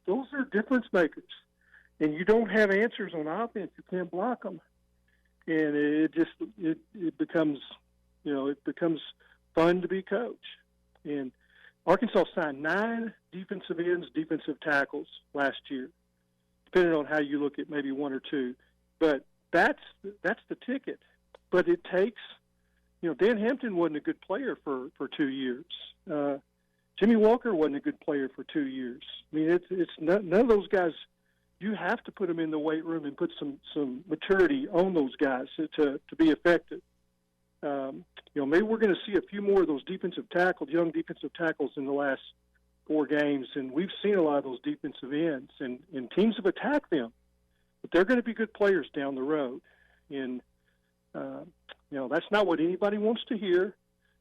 Those are difference makers, and you don't have answers on offense. You can't block them, and it becomes it becomes fun to be coach. And Arkansas signed 9 defensive ends, defensive tackles last year, depending on how you look at maybe 1 or 2, but that's the ticket. But it takes, Dan Hampton wasn't a good player for 2 years. Jimmy Walker wasn't a good player for 2 years. I mean, it's none of those guys. You have to put them in the weight room and put some maturity on those guys to be effective. Maybe we're going to see a few more of those young defensive tackles in the last 4 games, and we've seen a lot of those defensive ends, and teams have attacked them. But they're going to be good players down the road. And, that's not what anybody wants to hear,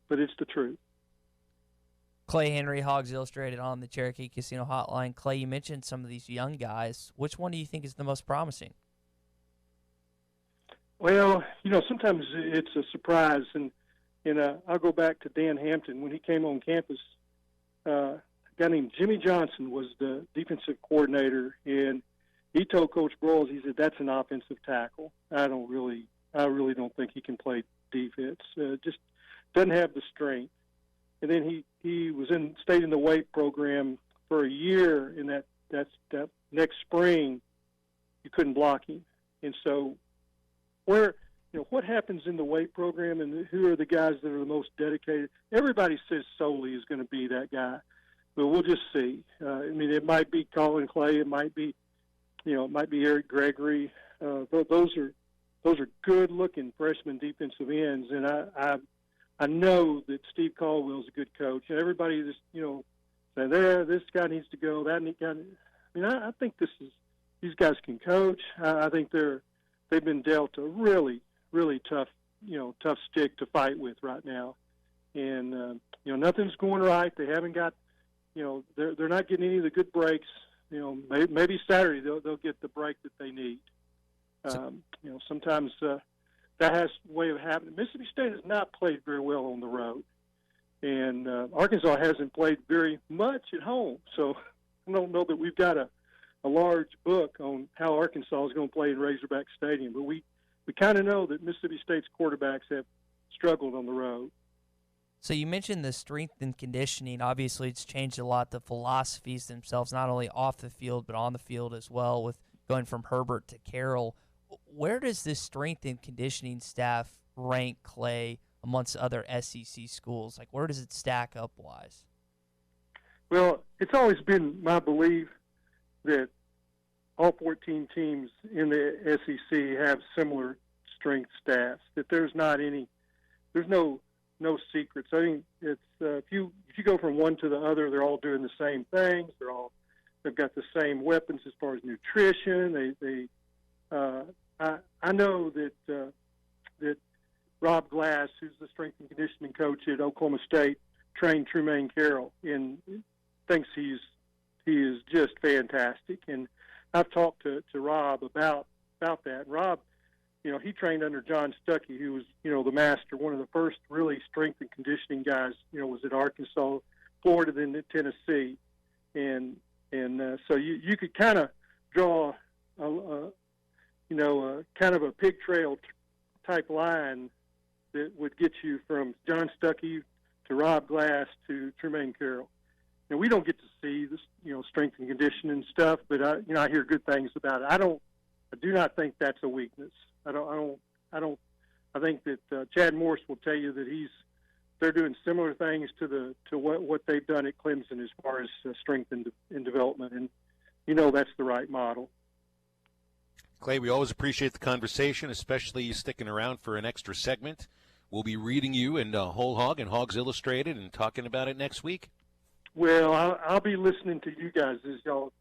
but it's the truth. Clay Henry, Hogs Illustrated on the Cherokee Casino Hotline. Clay, you mentioned some of these young guys. Which one do you think is the most promising? Well, sometimes it's a surprise. And I'll go back to Dan Hampton. When he came on campus, a guy named Jimmy Johnson was the defensive coordinator, and he told Coach Broyles, he said, that's an offensive tackle. I really don't think he can play defense. Just doesn't have the strength. And then he stayed in the weight program for a year, and that next spring you couldn't block him. And so what happens in the weight program and who are the guys that are the most dedicated? Everybody says Soley is going to be that guy, but we'll just see. It might be Colin Clay, it might be Eric Gregory. Those are good-looking freshman defensive ends, and I know that Steve Caldwell's a good coach, and everybody just say this guy needs to go, that guy. I think these guys can coach. I think they've been dealt a really, really tough stick to fight with right now, and nothing's going right. They haven't got, they're not getting any of the good breaks. Maybe Saturday they'll get the break that they need. Sometimes that has a way of happening. Mississippi State has not played very well on the road, and Arkansas hasn't played very much at home. So I don't know that we've got a large book on how Arkansas is going to play in Razorback Stadium, but we kind of know that Mississippi State's quarterbacks have struggled on the road. So you mentioned the strength and conditioning. Obviously, it's changed a lot, the philosophies themselves, not only off the field but on the field as well, with going from Herbert to Carroll. Where does this strength and conditioning staff rank, Clay, amongst other SEC schools? Like, where does it stack up wise? Well, it's always been my belief that all 14 teams in the SEC have similar strength staffs, that there's no secrets. I think it's if you go from one to the other, they're all doing the same things. They've got the same weapons as far as nutrition. I know that Rob Glass, who's the strength and conditioning coach at Oklahoma State, trained Trumaine Carroll and thinks he is just fantastic. And I've talked to Rob about that. Rob, he trained under John Stuckey, who was, the master, one of the first really strength and conditioning guys, was at Arkansas, Florida, then at Tennessee. And so you could kind of draw kind of a pig trail type line that would get you from John Stuckey to Rob Glass to Tremaine Carroll. And we don't get to see this, strength and conditioning stuff, but I hear good things about it. I do not think that's a weakness. I think that Chad Morris will tell you that they're doing similar things to what they've done at Clemson as far as strength and development, and that's the right model. Clay, we always appreciate the conversation, especially you sticking around for an extra segment. We'll be reading you in Whole Hog and Hogs Illustrated and talking about it next week. Well, I'll be listening to you guys as y'all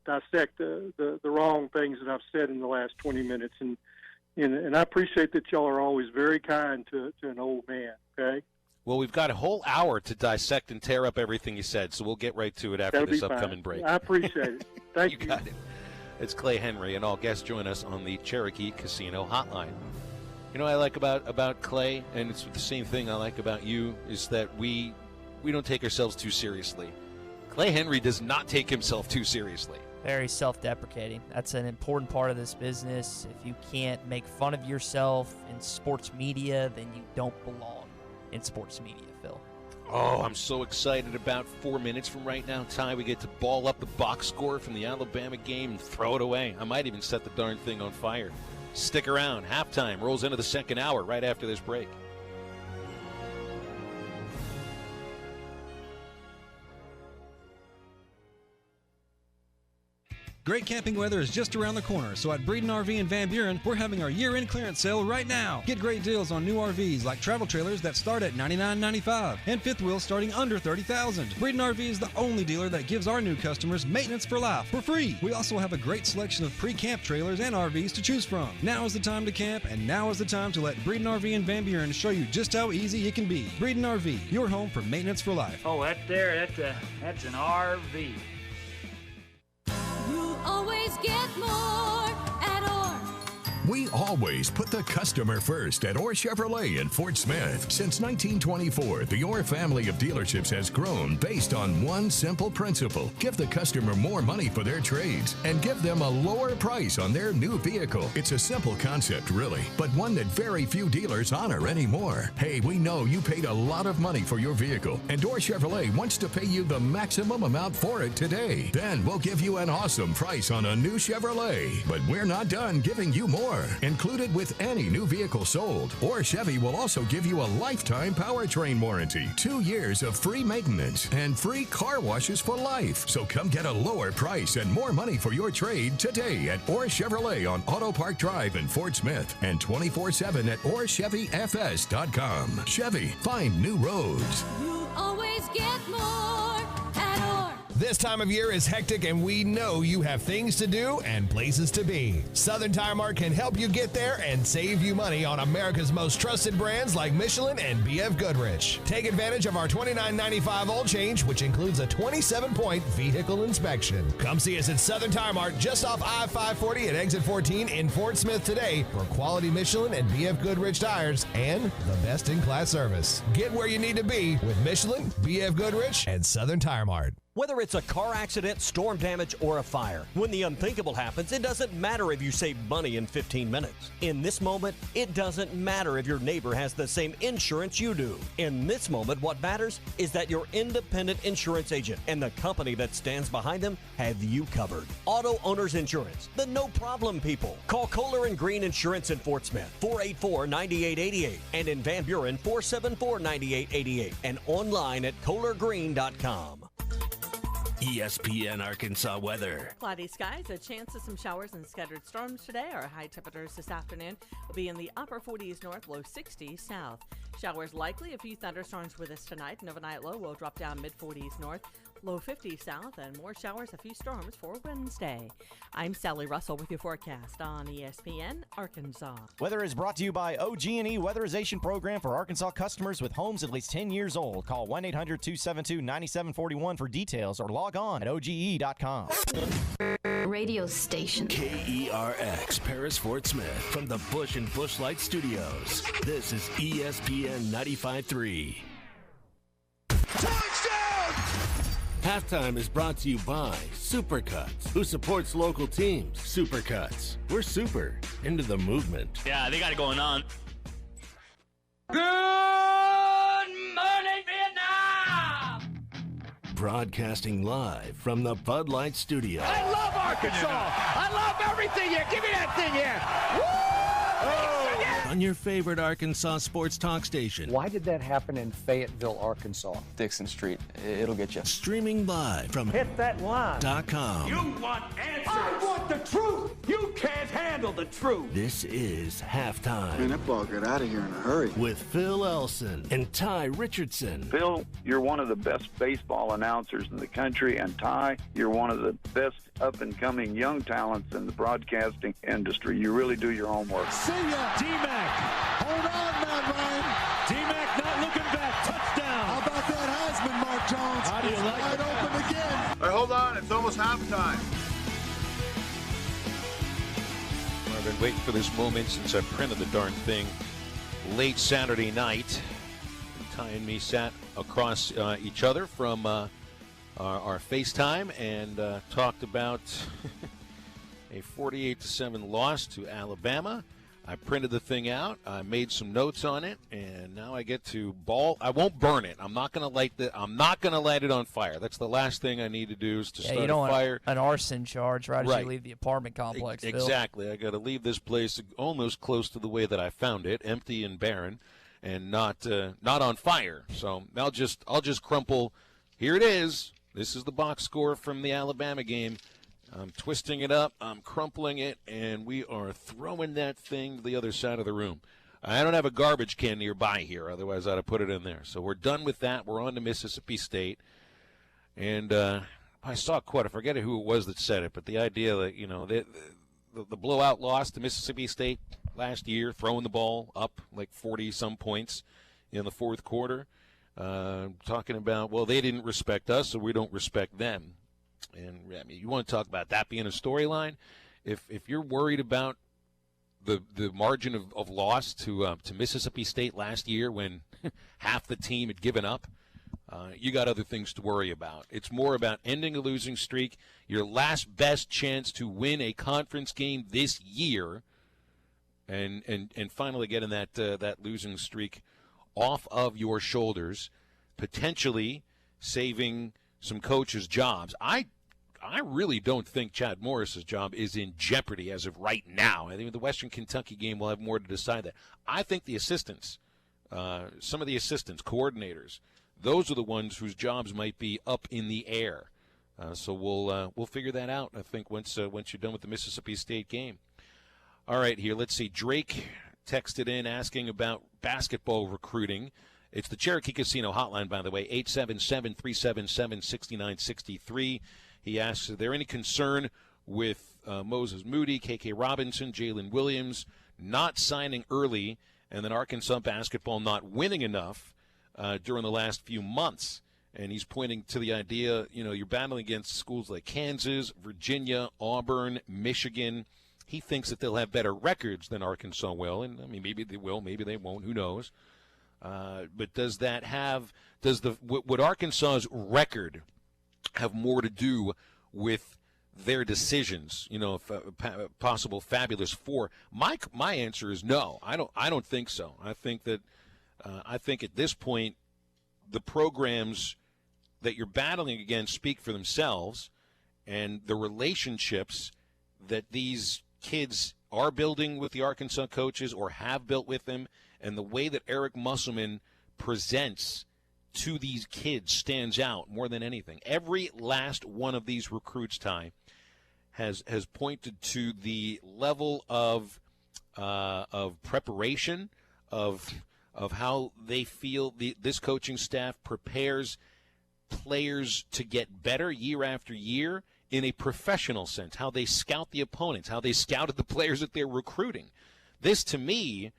dissect the wrong things that I've said in the last 20 minutes, and I appreciate that y'all are always very kind to an old man. Okay. Well, we've got a whole hour to dissect and tear up everything you said, so we'll get right to it after this upcoming break. I appreciate it. Thank you. You got it. It's Clay Henry, and all guests join us on the Cherokee Casino Hotline. What I like about Clay, and it's the same thing I like about you, is that we don't take ourselves too seriously. Clay Henry does not take himself too seriously. Very self-deprecating. That's an important part of this business. If you can't make fun of yourself in sports media, then you don't belong in sports media, Phil. Oh, I'm so excited about 4 minutes from right now, Ty. We get to ball up the box score from the Alabama game and throw it away. I might even set the darn thing on fire. Stick around. Halftime rolls into the second hour right after this break. Great camping weather is just around the corner, so at Breeden RV in Van Buren, we're having our year-end clearance sale right now. Get great deals on new RVs like travel trailers that start at $99.95 and fifth wheels starting under $30,000. Breeden RV is the only dealer that gives our new customers maintenance for life for free. We also have a great selection of pre-camp trailers and RVs to choose from. Now is the time to camp, and now is the time to let Breeden RV in Van Buren show you just how easy it can be. Breeden RV, your home for maintenance for life. Oh, that's an RV. You always get more at Orr. We always put the customer first at Orr Chevrolet in Fort Smith. Since 1924, the Orr family of dealerships has grown based on one simple principle. Give the customer more money for their trades and give them a lower price on their new vehicle. It's a simple concept, really, but one that very few dealers honor anymore. Hey, we know you paid a lot of money for your vehicle, and Orr Chevrolet wants to pay you the maximum amount for it today. Then we'll give you an awesome price on a new Chevrolet. But we're not done giving you more. Included with any new vehicle sold, Orr Chevy will also give you a lifetime powertrain warranty, 2 years of free maintenance, and free car washes for life. So come get a lower price and more money for your trade today at Orr Chevrolet on Auto Park Drive in Fort Smith and 24/7 at OrChevyFS.com. Chevy, find new roads. You always get more at Orr. This time of year is hectic, and we know you have things to do and places to be. Southern Tire Mart can help you get there and save you money on America's most trusted brands like Michelin and BF Goodrich. Take advantage of our $29.95 oil change, which includes a 27-point vehicle inspection. Come see us at Southern Tire Mart just off I-540 at exit 14 in Fort Smith today for quality Michelin and BF Goodrich tires and the best-in-class service. Get where you need to be with Michelin, BF Goodrich, and Southern Tire Mart. Whether it's a car accident, storm damage, or a fire, when the unthinkable happens, it doesn't matter if you save money in 15 minutes. In this moment, it doesn't matter if your neighbor has the same insurance you do. In this moment, what matters is that your independent insurance agent and the company that stands behind them have you covered. Auto Owners Insurance, the no-problem people. Call Kohler & Green Insurance in Fort Smith, 484-9888, and in Van Buren, 474-9888, and online at KohlerGreen.com. ESPN Arkansas weather. Cloudy skies, a chance of some showers and scattered storms today. Our high temperatures this afternoon will be in the upper 40s north, low 60s south. Showers likely, a few thunderstorms with us tonight. And overnight low will drop down mid-40s north, low 50s south, and more showers, a few storms for Wednesday. I'm Sally Russell with your forecast on ESPN Arkansas. Weather is brought to you by OG&E Weatherization Program for Arkansas customers with homes at least 10 years old. Call 1-800-272-9741 for details or log on at OGE.com. Radio station. KERX, Paris, Fort Smith, from the Bush and Bushlight Studios. This is ESPN 95.3. Halftime is brought to you by Supercuts, who supports local teams. Supercuts. We're super into the movement. Yeah, they got it going on. Good morning, Vietnam! Broadcasting live from the Bud Light Studio. I love Arkansas. I love everything here. Give me that thing here. Woo! On your favorite Arkansas sports talk station. Why did that happen in Fayetteville, Arkansas? Dixon Street. It'll get you. Streaming live from Hit that line. .com. You want answers. I want the truth. You can't handle the truth. This is Halftime. Man, that ball got out of here in a hurry. With Phil Elson and Ty Richardson. Phil, you're one of the best baseball announcers in the country, and Ty, you're one of the best up-and-coming young talents in the broadcasting industry. You really do your homework. See ya, D-Mac. Hold on, Matt Ryan. D-Mac not looking back. Touchdown. How about that Heisman, Mark Jones? How do you like it? Wide open again. All right, hold on. It's almost halftime. I've been waiting for this moment since I printed the darn thing late Saturday night. Ty and me sat across each other from our FaceTime and talked about a 48-7 loss to Alabama. I printed the thing out. I made some notes on it, and now I get to ball. I won't burn it. I'm not going to light it on fire. That's the last thing I need to do is to start you don't a fire. Want an arson charge right as you leave the apartment complex. Exactly. I got to leave this place almost close to the way that I found it, empty and barren, and not on fire. So I'll just crumple. Here it is. This is the box score from the Alabama game. I'm twisting it up, I'm crumpling it, and we are throwing that thing to the other side of the room. I don't have a garbage can nearby here, otherwise I'd have put it in there. So we're done with that. We're on to Mississippi State. And I saw a quote. I forget who it was that said it, but the idea that, the blowout loss to Mississippi State last year, throwing the ball up like 40-some points in the fourth quarter, talking about, well, they didn't respect us, so we don't respect them. And I mean, you want to talk about that being a storyline? If you're worried about the margin of loss to Mississippi State last year when half the team had given up, you got other things to worry about. It's more about ending a losing streak, your last best chance to win a conference game this year, and finally getting that losing streak off of your shoulders, potentially saving some coaches' jobs. I really don't think Chad Morris's job is in jeopardy as of right now. I think the Western Kentucky game will have more to decide that. I think the assistants, some of the assistants, coordinators, those are the ones whose jobs might be up in the air. So we'll figure that out, I think, once you're done with the Mississippi State game. All right, here, let's see. Drake texted in asking about basketball recruiting. It's the Cherokee Casino hotline, by the way, 877-377-6963. He asks, is there any concern with Moses Moody, K.K. Robinson, Jalen Williams not signing early, and then Arkansas basketball not winning enough during the last few months? And he's pointing to the idea, you're battling against schools like Kansas, Virginia, Auburn, Michigan. He thinks that they'll have better records than Arkansas will, and I mean, maybe they will, maybe they won't, who knows? But would Arkansas's record have more to do with their decisions, possible Fabulous Four? My answer is no. I don't think so. I think that at this point the programs that you're battling against speak for themselves, and the relationships that these kids are building with the Arkansas coaches or have built with them, and the way that Eric Musselman presents to these kids stands out more than anything. Every last one of these recruits, Ty, has pointed to the level of preparation, of how they feel this coaching staff prepares players to get better year after year in a professional sense, how they scout the opponents, how they scouted the players that they're recruiting. This, to me,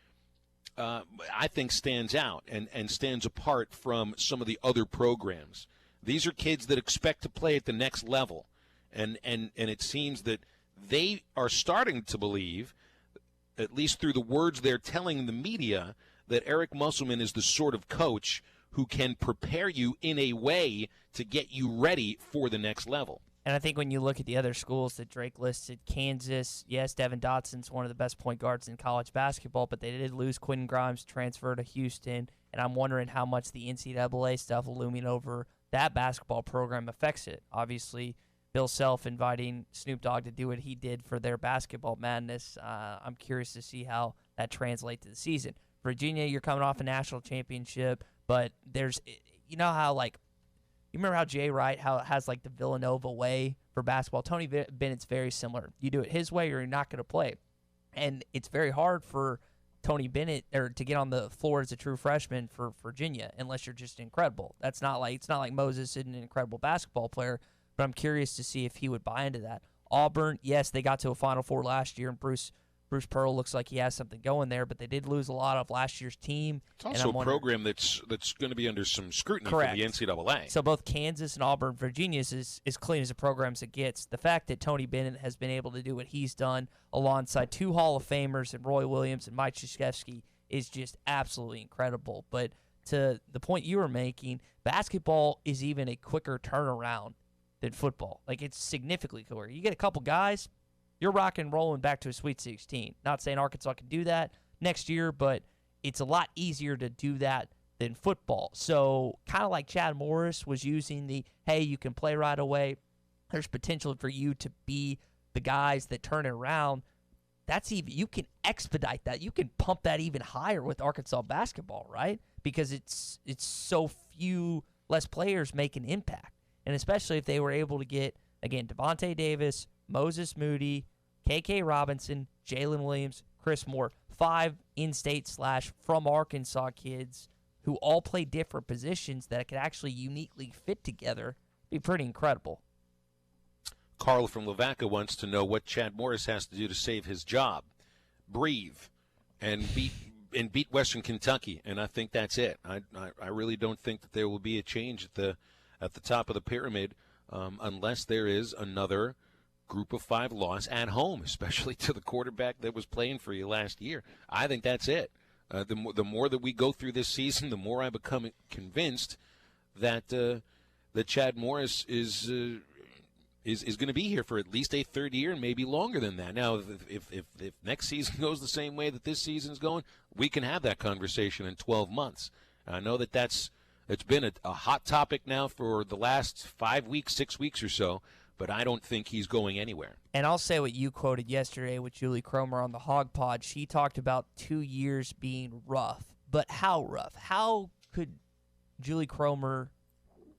I think stands out and stands apart from some of the other programs. These are kids that expect to play at the next level, and it seems that they are starting to believe, at least through the words they're telling the media, that Eric Musselman is the sort of coach who can prepare you in a way to get you ready for the next level. And I think when you look at the other schools that Drake listed, Kansas, yes, Devin Dotson's one of the best point guards in college basketball, but they did lose Quentin Grimes, transfer to Houston, and I'm wondering how much the NCAA stuff looming over that basketball program affects it. Obviously, Bill Self inviting Snoop Dogg to do what he did for their basketball madness. I'm curious to see how that translates to the season. Virginia, you're coming off a national championship, but there's, you know how, like, you remember how Jay Wright has like the Villanova way for basketball? Tony Bennett's very similar. You do it his way or you're not going to play. And it's very hard for Tony Bennett to get on the floor as a true freshman for Virginia unless you're just incredible. It's not like Moses isn't an incredible basketball player, but I'm curious to see if he would buy into that. Auburn, yes, they got to a Final Four last year, and Bruce Pearl looks like he has something going there, but they did lose a lot of last year's team. It's also a program that's going to be under some scrutiny from the NCAA. So both Kansas and Auburn, Virginia is as clean as a program as it gets. The fact that Tony Bennett has been able to do what he's done alongside two Hall of Famers and Roy Williams and Mike Krzyzewski is just absolutely incredible. But to the point you were making, basketball is even a quicker turnaround than football. Like, it's significantly quicker. You get a couple guys, you're rock and rolling back to a Sweet 16. Not saying Arkansas can do that next year, but it's a lot easier to do that than football. So kind of like Chad Morris was using the, hey, you can play right away. There's potential for you to be the guys that turn it around. That's even, you can expedite that. You can pump that even higher with Arkansas basketball, right? Because it's so few less players make an impact. And especially if they were able to get, again, Devontae Davis, Moses Moody, KK Robinson, Jalen Williams, Chris Moore, 5 in-state / from Arkansas kids who all play different positions that could actually uniquely fit together. Be pretty incredible. Carl from Lavaca wants to know what Chad Morris has to do to save his job. Breathe and beat Western Kentucky, and I think that's it. I really don't think that there will be a change at the top of the pyramid unless there is another Group of 5 loss at home, especially to the quarterback that was playing for you last year. I think that's it. The more that we go through this season, the more I become convinced that that Chad Morris is going to be here for at least a third year and maybe longer than that. Now, if next season goes the same way that this season's going, we can have that conversation in 12 months. I know that it's been a hot topic now for the last 5 weeks, 6 weeks or so, but I don't think he's going anywhere. And I'll say what you quoted yesterday with Julie Cromer on the Hog Pod. She talked about 2 years being rough. But how rough? How could Julie Cromer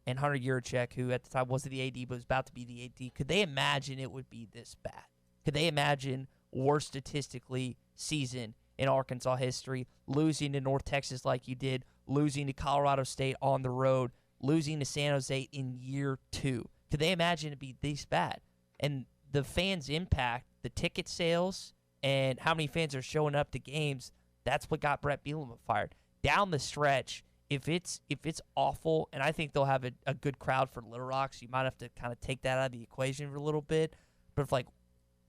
and Hunter Yurachek, who at the time wasn't the AD but was about to be the AD, could they imagine it would be this bad? Could they imagine worst statistically season in Arkansas history, losing to North Texas like you did, losing to Colorado State on the road, losing to San Jose in year 2? Could they imagine it be this bad? And the fans' impact, the ticket sales, and how many fans are showing up to games, that's what got Brett Bielema fired. Down the stretch, if it's awful, and I think they'll have a good crowd for Little Rock, so you might have to kind of take that out of the equation for a little bit. But if, like,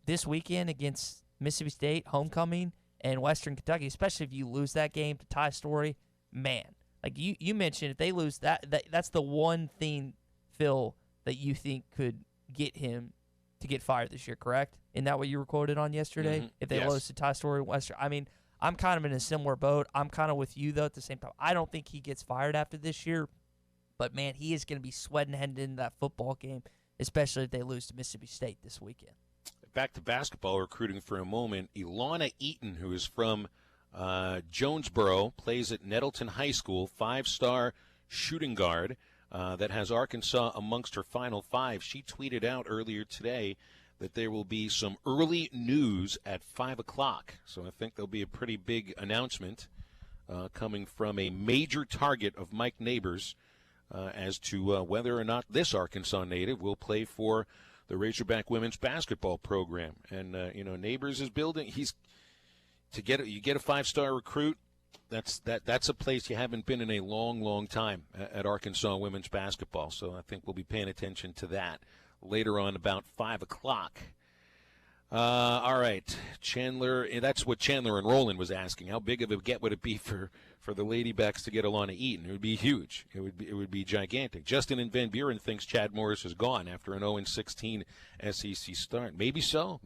this weekend against Mississippi State, homecoming, and Western Kentucky, especially if you lose that game to Ty Story, man. Like you mentioned, if they lose that's the one thing, Phil, that you think could get him to get fired this year, correct? Isn't that what you were quoted on yesterday? Mm-hmm. If they lose to Ty Story and Western. I mean, I'm kind of in a similar boat. I'm kind of with you, though, at the same time. I don't think he gets fired after this year, but, man, he is going to be sweating heading into that football game, especially if they lose to Mississippi State this weekend. Back to basketball recruiting for a moment. Ilana Eaton, who is from Jonesboro, plays at Nettleton High School, 5-star shooting guard. That has Arkansas amongst her Final 5. She tweeted out earlier today that there will be some early news at 5 o'clock. So I think there'll be a pretty big announcement coming from a major target of Mike Neighbors as to whether or not this Arkansas native will play for the Razorback women's basketball program. And, Neighbors is building. You get a 5-star recruit. That's a place you haven't been in a long, long time at Arkansas women's basketball. So I think we'll be paying attention to that later on about 5 o'clock. All right, Chandler. That's what Chandler and Roland was asking. How big of a get would it be for the Ladybacks to get Alana Eaton? It would be huge. It would be gigantic. Justin in Van Buren thinks Chad Morris is gone after an 0-16 SEC start. Maybe so,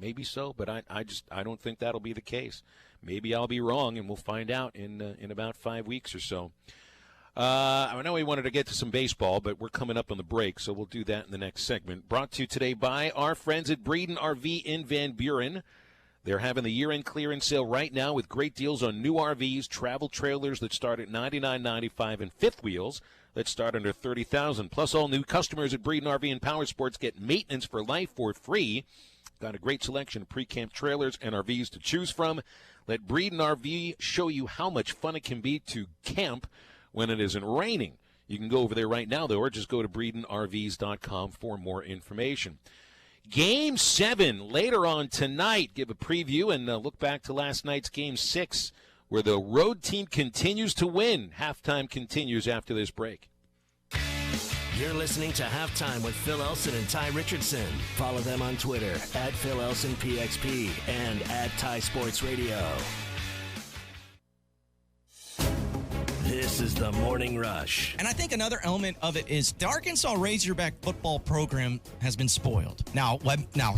but I don't think that'll be the case. Maybe I'll be wrong, and we'll find out in about 5 weeks or so. I know we wanted to get to some baseball, but we're coming up on the break, so we'll do that in the next segment. Brought to you today by our friends at Breeden RV in Van Buren. They're having the year-end clearance sale right now with great deals on new RVs, travel trailers that start at $99.95, and fifth wheels that start under $30,000. Plus, all new customers at Breeden RV and Power Sports get maintenance for life for free. Got a great selection of pre-camp trailers and RVs to choose from. Let Breeden RV show you how much fun it can be to camp when it isn't raining. You can go over there right now, though, or just go to BreedenRVs.com for more information. Game 7 later on tonight. Give a preview and look back to last night's Game 6, where the road team continues to win. Halftime continues after this break. You're listening to Halftime with Phil Elson and Ty Richardson. Follow them on Twitter at PhilElsonPXP and at Ty Sports Radio. This is the Morning Rush. And I think another element of it is the Arkansas Razorback football program has been spoiled. Now,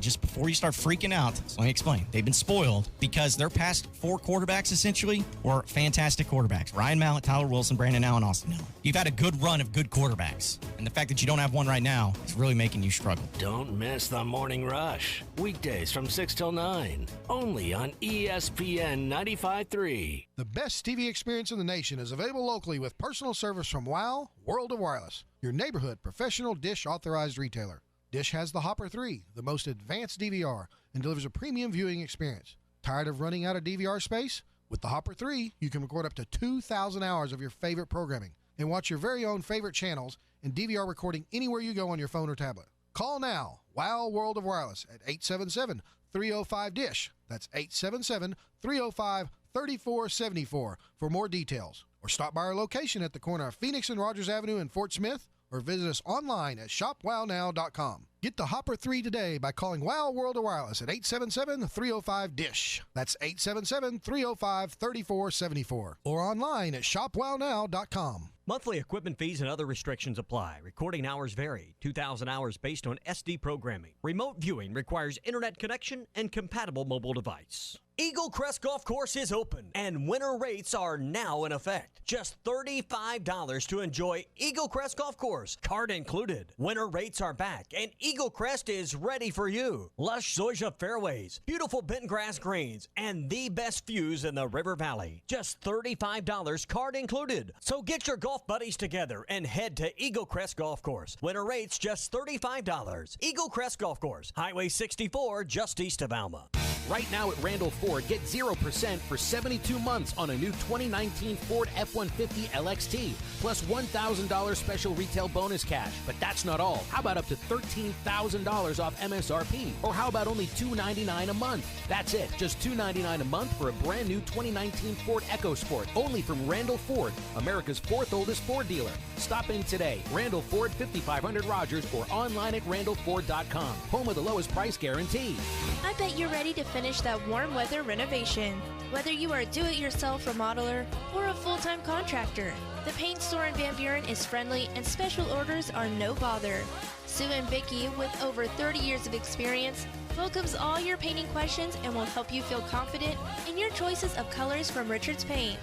just before you start freaking out, let me explain. They've been spoiled because their past 4 quarterbacks essentially were fantastic quarterbacks. Ryan Mallett, Tyler Wilson, Brandon Allen, Austin Hill. You've had a good run of good quarterbacks. And the fact that you don't have one right now is really making you struggle. Don't miss the Morning Rush. Weekdays from 6 till 9. Only on ESPN 95.3. The best TV experience in the nation is available locally with personal service from WOW World of Wireless, your neighborhood professional Dish authorized retailer. Dish has the Hopper 3, the most advanced DVR, and delivers a premium viewing experience. Tired of running out of DVR space? With the Hopper 3, you can record up to 2,000 hours of your favorite programming and watch your very own favorite channels and DVR recording anywhere you go on your phone or tablet. Call now, WOW World of Wireless at 877-305-DISH. That's 877-305-3474 for more details. Or stop by our location at the corner of Phoenix and Rogers Avenue in Fort Smith, or visit us online at shopwownow.com. Get the Hopper 3 today by calling WOW World of Wireless at 877-305-DISH. That's 877-305-3474. Or online at shopwownow.com. Monthly equipment fees and other restrictions apply. Recording hours vary. 2,000 hours based on SD programming. Remote viewing requires internet connection and compatible mobile device. Eagle Crest Golf Course is open, and winter rates are now in effect. Just $35 to enjoy Eagle Crest Golf Course, card included. Winter rates are back, and Eagle Crest is ready for you. Lush zoysia fairways, beautiful bent grass greens, and the best views in the River Valley. Just $35, card included. So get your golf buddies together and head to Eagle Crest Golf Course. Winter rates just $35. Eagle Crest Golf Course, Highway 64, just east of Alma. Right now at Randall Ford, get 0% for 72 months on a new 2019 Ford F-150 LXT, plus $1,000 special retail bonus cash. But that's not all. How about up to $13,000 off MSRP? Or how about only $299 a month? That's it. Just $299 a month for a brand new 2019 Ford EcoSport, only from Randall Ford, America's 4th oldest Ford dealer. Stop in today. Randall Ford, 5500 Rogers, or online at randallford.com. Home of the lowest price guarantee. I bet you're ready to finish that warm weather renovation. Whether you are a do-it-yourself remodeler or a full-time contractor, the paint store in Van Buren is friendly and special orders are no bother. Sue and Vicki, with over 30 years of experience, welcomes all your painting questions and will help you feel confident in your choices of colors from Richards Paint.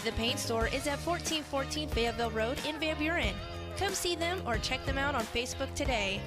The paint store is at 1414 Fayetteville Road in Van Buren. Come see them or check them out on Facebook today.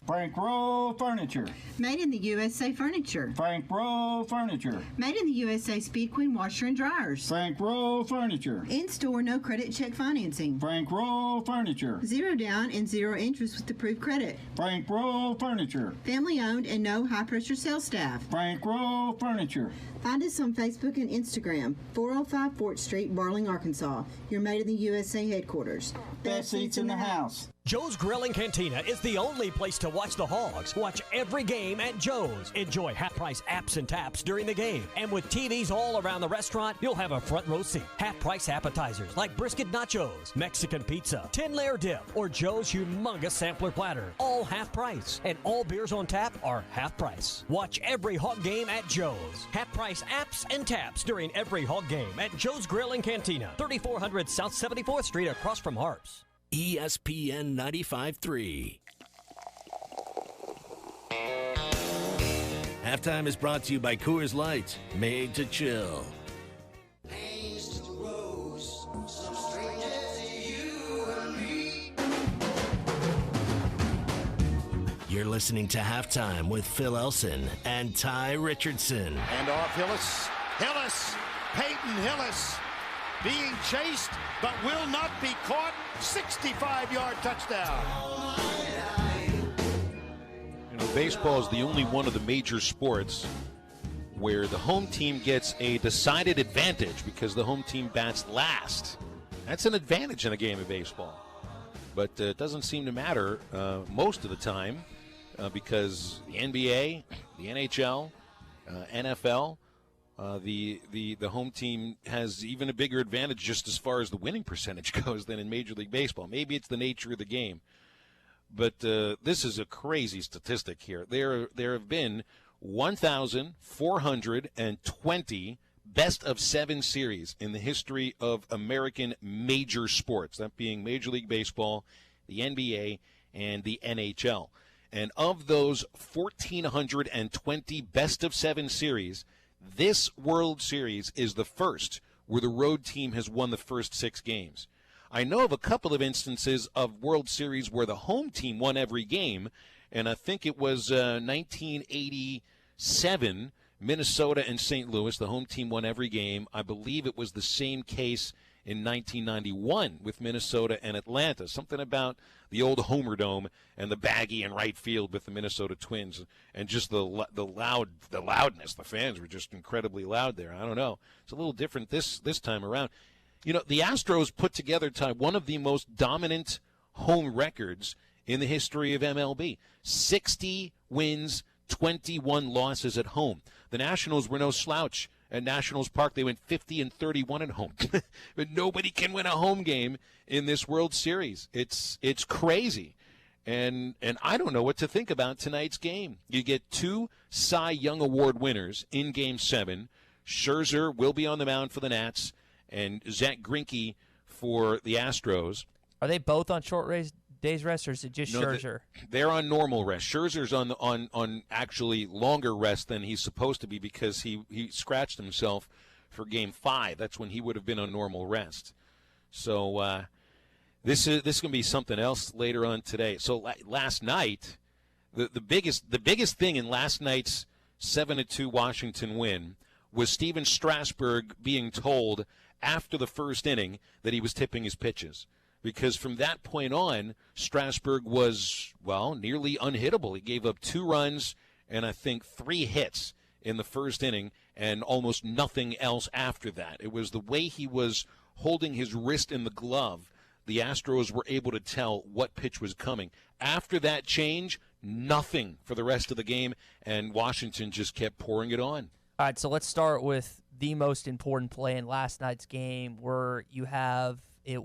Frank Rowe Furniture. Made in the USA Furniture. Frank Rowe Furniture. Made in the USA Speed Queen Washer and Dryers. Frank Rowe Furniture. In-store, no credit check financing. Frank Rowe Furniture. 0 down and 0 interest with approved credit. Frank Rowe Furniture. Family owned and no high-pressure sales staff. Frank Rowe Furniture. Find us on Facebook and Instagram. 405 Fort Street, Barling, Arkansas. Your Made in the USA headquarters. Best seats in the house. Joe's Grill and Cantina is the only place to watch the Hogs. Watch every game at Joe's. Enjoy half-price apps and taps during the game. And with TVs all around the restaurant, you'll have a front row seat. Half-price appetizers like brisket nachos, Mexican pizza, 10-layer dip, or Joe's humongous sampler platter. All half price. And all beers on tap are half price. Watch every Hog game at Joe's. Half-price apps and taps during every Hog game at Joe's Grill and Cantina. 3400 South 74th Street across from Harps. ESPN 95.3. Halftime is brought to you by Coors Light, made to chill. You're listening to Halftime with Phil Elson and Ty Richardson. And off Hillis, Peyton Hillis, being chased but will not be caught. 65-yard touchdown. You know, baseball is the only one of the major sports where the home team gets a decided advantage because the home team bats last. That's an advantage in a game of baseball. But it doesn't seem to matter most of the time because the NBA, the NHL, NFL, the home team has even a bigger advantage just as far as the winning percentage goes than in Major League Baseball. Maybe it's the nature of the game. But this is a crazy statistic here. There have been 1,420 best-of-7 series in the history of American major sports, that being Major League Baseball, the NBA, and the NHL. And of those 1,420 best-of-7 series, this World Series is the first where the road team has won the first 6 games. I know of a couple of instances of World Series where the home team won every game, and I think it was 1987, Minnesota and St. Louis. The home team won every game. I believe it was the same case in 1991 with Minnesota and Atlanta. Something about the old Homer Dome and the baggy in right field with the Minnesota Twins, and just the loudness. The fans were just incredibly loud there. I don't know. It's a little different this time around. You know, the Astros put together, Ty, one of the most dominant home records in the history of MLB. 60 wins, 21 losses at home. The Nationals were no slouch. At Nationals Park, they went 50-31 at home. But nobody can win a home game in this World Series. It's crazy. And I don't know what to think about tonight's game. You get 2 Cy Young Award winners in Game 7. Scherzer will be on the mound for the Nats, and Zach Greinke for the Astros. Are they both on short days rest, or is it just Scherzer? They're on normal rest. Scherzer's on actually longer rest than he's supposed to be because he scratched himself for Game 5. That's when he would have been on normal rest. So this is going to be something else later on today. So last night, the biggest thing in last night's 7-2 Washington win was Steven Strasburg being told after the first inning that he was tipping his pitches. Because from that point on, Strasburg was, nearly unhittable. He gave up 2 runs and I think 3 hits in the first inning and almost nothing else after that. It was the way he was holding his wrist in the glove. The Astros were able to tell what pitch was coming. After that change, nothing for the rest of the game, and Washington just kept pouring it on. All right, so let's start with the most important play in last night's game where you have it.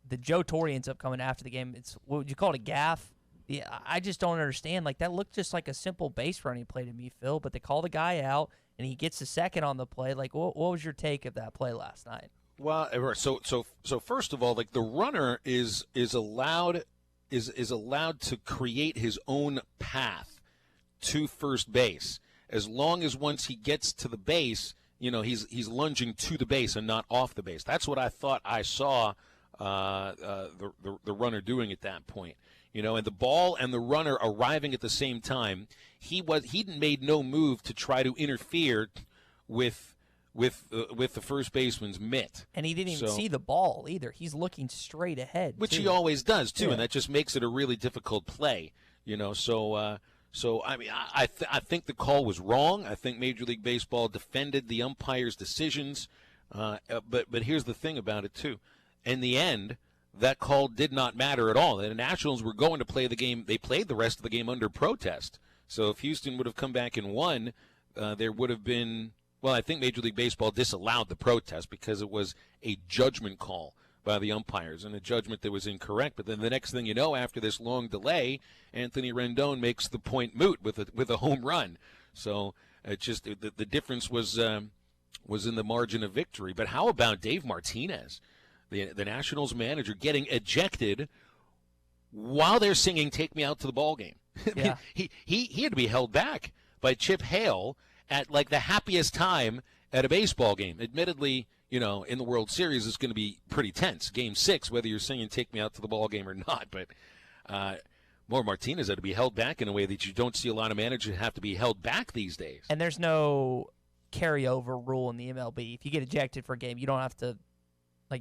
The Joe Torre ends up coming after the game. It's, what would you call it, a gaff? Yeah, I just don't understand. Like, that looked just like a simple base running play to me, Phil, but they call the guy out, and he gets a second on the play. Like, what was your take of that play last night? Well, so first of all, like, the runner is allowed to create his own path to first base, as long as once he gets to the base, he's lunging to the base and not off the base. That's what I thought I saw the runner doing at that point, and the ball and the runner arriving at the same time. He made no move to try to interfere with the first baseman's mitt, and he didn't even see the ball either. He's looking straight ahead, which he always does too, and that just makes it a really difficult play. So I mean, I think the call was wrong. I think Major League Baseball defended the umpire's decisions, but here's the thing about it too. In the end, that call did not matter at all. The Nationals were going to play the game. They played the rest of the game under protest. So if Houston would have come back and won, there would have been, well, I think Major League Baseball disallowed the protest because it was a judgment call by the umpires and a judgment that was incorrect. But then the next thing you know, after this long delay, Anthony Rendon makes the point moot with a home run. So it just the difference was in the margin of victory. But how about Dave Martinez, the Nationals manager, getting ejected while they're singing "Take Me Out to the Ball Game"? Yeah. he had to be held back by Chip Hale at like the happiest time at a baseball game. Admittedly, in the World Series, it's going to be pretty tense. Game 6, whether you're singing "Take Me Out to the Ball Game" or not. But Martinez had to be held back in a way that you don't see a lot of managers have to be held back these days. And there's no carryover rule in the MLB. If you get ejected for a game, you don't have to,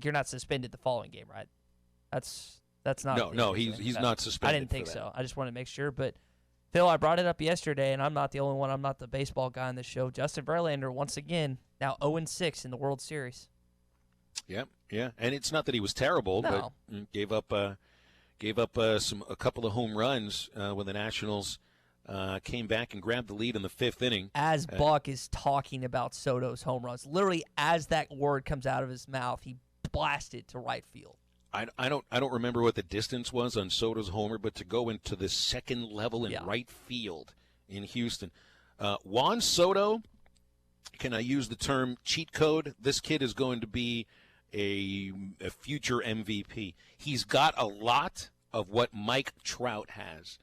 you're not suspended the following game, right? That's not. No, he's not suspended. I didn't think so. I just want to make sure. But Phil, I brought it up yesterday, and I'm not the only one. I'm not the baseball guy on this show. Justin Verlander, once again, now 0-6 in the World Series. Yeah, and it's not that he was terrible, but gave up a couple of home runs when the Nationals came back and grabbed the lead in the 5th inning. As Buck is talking about Soto's home runs, literally as that word comes out of his mouth, he blasted to right field. I don't remember what the distance was on Soto's homer, but to go into the second level in right field in Houston, Juan Soto. Can I use the term cheat code? This kid is going to be a future MVP. He's got a lot of what Mike Trout has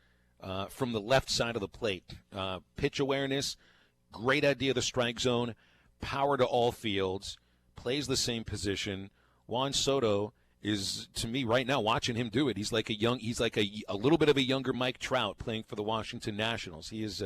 from the left side of the plate. Pitch awareness, great idea of the strike zone, power to all fields, plays the same position. Juan Soto is, to me right now, watching him do it, he's like a little bit of a younger Mike Trout playing for the Washington Nationals. He is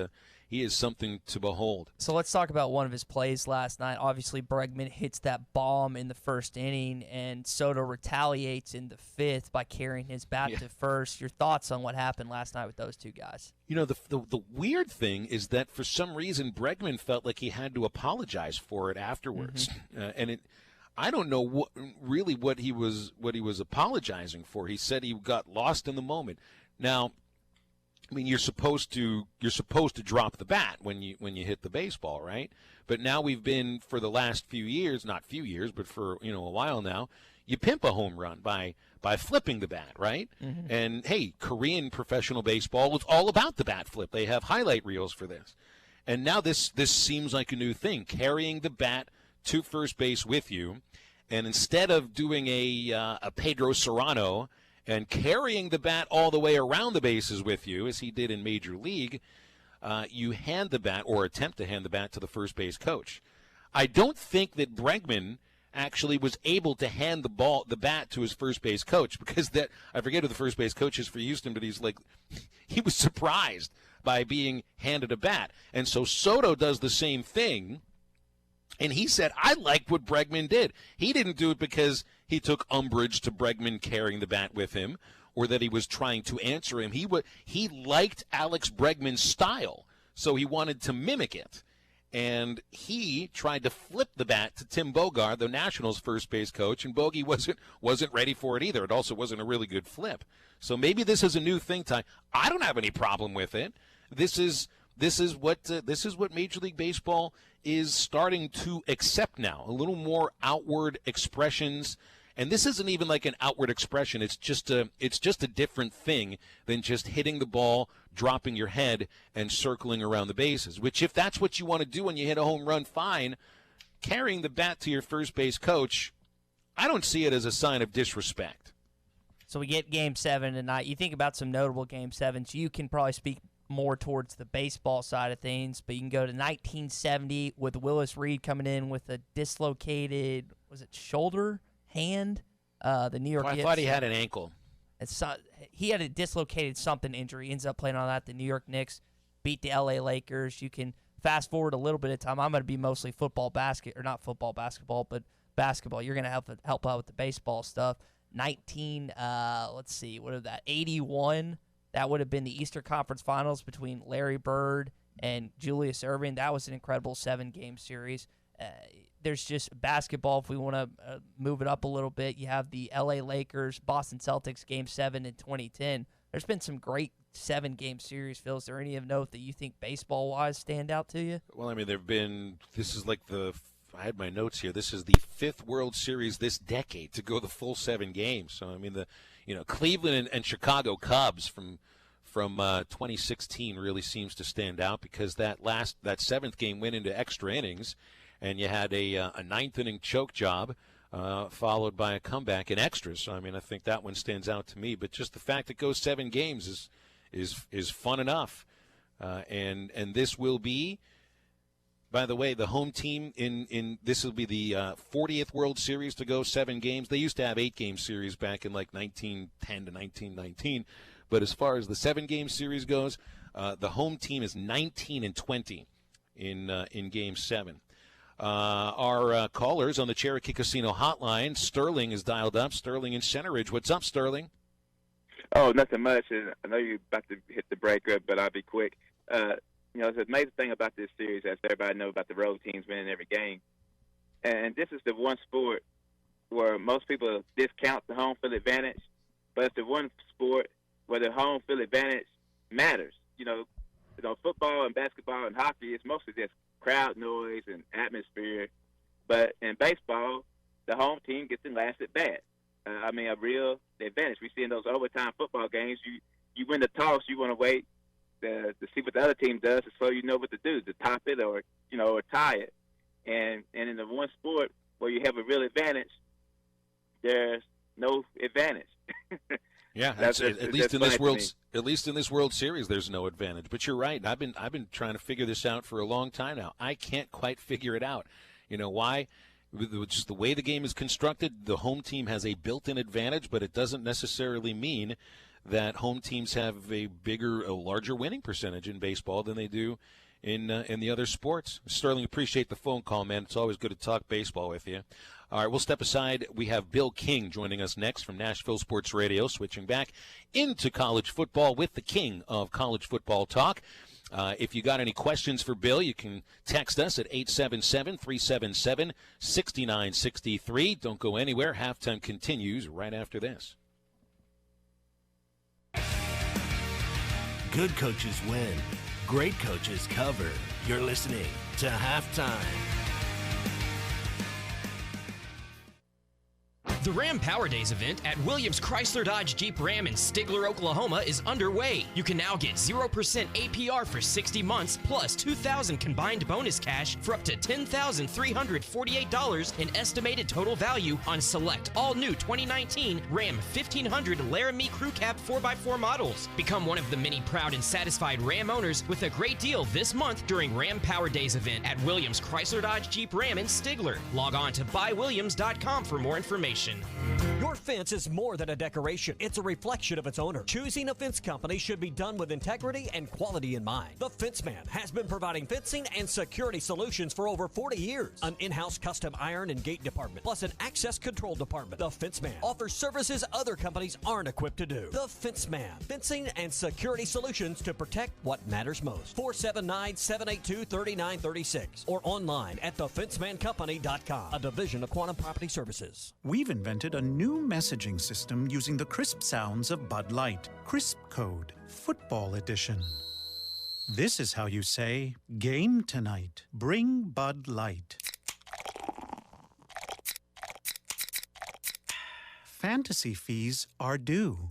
something to behold. So let's talk about one of his plays last night. Obviously, Bregman hits that bomb in the 1st inning, and Soto retaliates in the 5th by carrying his bat to first. Your thoughts on what happened last night with those two guys? The weird thing is that for some reason Bregman felt like he had to apologize for it afterwards, and I don't know what he was apologizing for. He said he got lost in the moment. Now, I mean, you're supposed to drop the bat when you hit the baseball, right? But now we've been, for the last few years, not few years, but for a while now, you pimp a home run by flipping the bat, right? Mm-hmm. And hey, Korean professional baseball is all about the bat flip. They have highlight reels for this. And now this seems like a new thing, carrying the bat to first base with you, and instead of doing a Pedro Serrano and carrying the bat all the way around the bases with you, as he did in Major League, you hand the bat, or attempt to hand the bat, to the first base coach. I don't think that Bregman actually was able to hand the bat to his first base coach, because I forget who the first base coach is for Houston, but he was surprised by being handed a bat. And so Soto does the same thing. And he said, I liked what Bregman did. He didn't do it because he took umbrage to Bregman carrying the bat with him, or that he was trying to answer him. He liked Alex Bregman's style, so he wanted to mimic it. And he tried to flip the bat to Tim Bogard, the Nationals' first base coach, and Bogey wasn't ready for it either. It also wasn't a really good flip. So maybe this is a new thing, Ty. I don't have any problem with it. This is what Major League Baseball is starting to accept now. A little more outward expressions, and this isn't even like an outward expression. It's just a different thing than just hitting the ball, dropping your head, and circling around the bases. Which, if that's what you want to do when you hit a home run, fine. Carrying the bat to your first base coach, I don't see it as a sign of disrespect. So we get Game 7 tonight. You think about some notable Game 7s. You can probably speak more towards the baseball side of things, but you can go to 1970 with Willis Reed coming in with a dislocated, was it shoulder, hand? The New York. I thought he had an ankle. He had a dislocated something injury. He ends up playing on that. The New York Knicks beat the LA Lakers. You can fast forward a little bit of time. I'm going to be mostly not football, basketball, but basketball. You're going to help out with the baseball stuff. 81. That would have been the Eastern Conference Finals between Larry Bird and Julius Erving. That was an incredible 7-game series. There's just basketball. If we want to move it up a little bit, you have the LA Lakers, Boston Celtics Game 7 in 2010. There's been some great 7-game series, Phil. Is there any of note that you think baseball-wise stand out to you? Well, I mean, this is like I had my notes here. This is the 5th World Series this decade to go the full 7 games. So, I mean, Cleveland and Chicago Cubs from 2016 really seems to stand out because that 7th game went into extra innings, and you had a 9th-inning choke job followed by a comeback in extras. So, I mean, I think that one stands out to me. But just the fact it goes 7 games is fun enough. And this will be, by the way, the home team in this will be the 40th World Series to go 7 games. They used to have 8-game series back in like 1910 to 1919. But as far as the 7-game series goes, the home team is 19-20 in Game 7. Our callers on the Cherokee Casino hotline, Sterling is dialed up. Sterling in Center Ridge. What's up, Sterling? Oh, nothing much. I know you're about to hit the break up, but I'll be quick. The amazing thing about this series, as everybody knows about the road teams winning every game, and this is the one sport where most people discount the home field advantage, but it's the one sport where the home field advantage matters. Football and basketball and hockey, it's mostly just crowd noise and atmosphere. But in baseball, the home team gets the last at bat. A real advantage. We see in those overtime football games, you win the toss, you want to wait to see what the other team does, so you know what to do, to top it or tie it. And in the one sport where you have a real advantage, there's no advantage. Yeah, at least in this World Series, there's no advantage. But you're right. I've been trying to figure this out for a long time now. I can't quite figure it out. You know why? Just the way the game is constructed, the home team has a built-in advantage, but it doesn't necessarily mean that home teams have a larger winning percentage in baseball than they do in the other sports. Sterling, appreciate the phone call, man. It's always good to talk baseball with you. All right, we'll step aside. We have Bill King joining us next from Nashville Sports Radio, switching back into college football with the king of college football talk. If you got any questions for Bill, you can text us at 877-377-6963. Don't go anywhere. Halftime continues right after this. Good coaches win. Great coaches cover. You're listening to Halftime. The Ram Power Days event at Williams Chrysler Dodge Jeep Ram in Stigler, Oklahoma is underway. You can now get 0% APR for 60 months plus $2,000 combined bonus cash for up to $10,348 in estimated total value on select all-new 2019 Ram 1500 Laramie Crew Cab 4x4 models. Become one of the many proud and satisfied Ram owners with a great deal this month during Ram Power Days event at Williams Chrysler Dodge Jeep Ram in Stigler. Log on to buywilliams.com for more information. Your fence is more than a decoration. It's a reflection of its owner. Choosing a fence company should be done with integrity and quality in mind. The Fence Man has been providing fencing and security solutions for over 40 years. An in-house custom iron and gate department, plus an access control department. The Fence Man offers services other companies aren't equipped to do. The Fence Man, fencing and security solutions to protect what matters most. 479-782-3936 or online at thefencemancompany.com, a division of Quantum Property Services. We've invented a new messaging system using the crisp sounds of Bud Light. Crisp Code, Football Edition. This is how you say, game tonight. Bring Bud Light. Fantasy fees are due.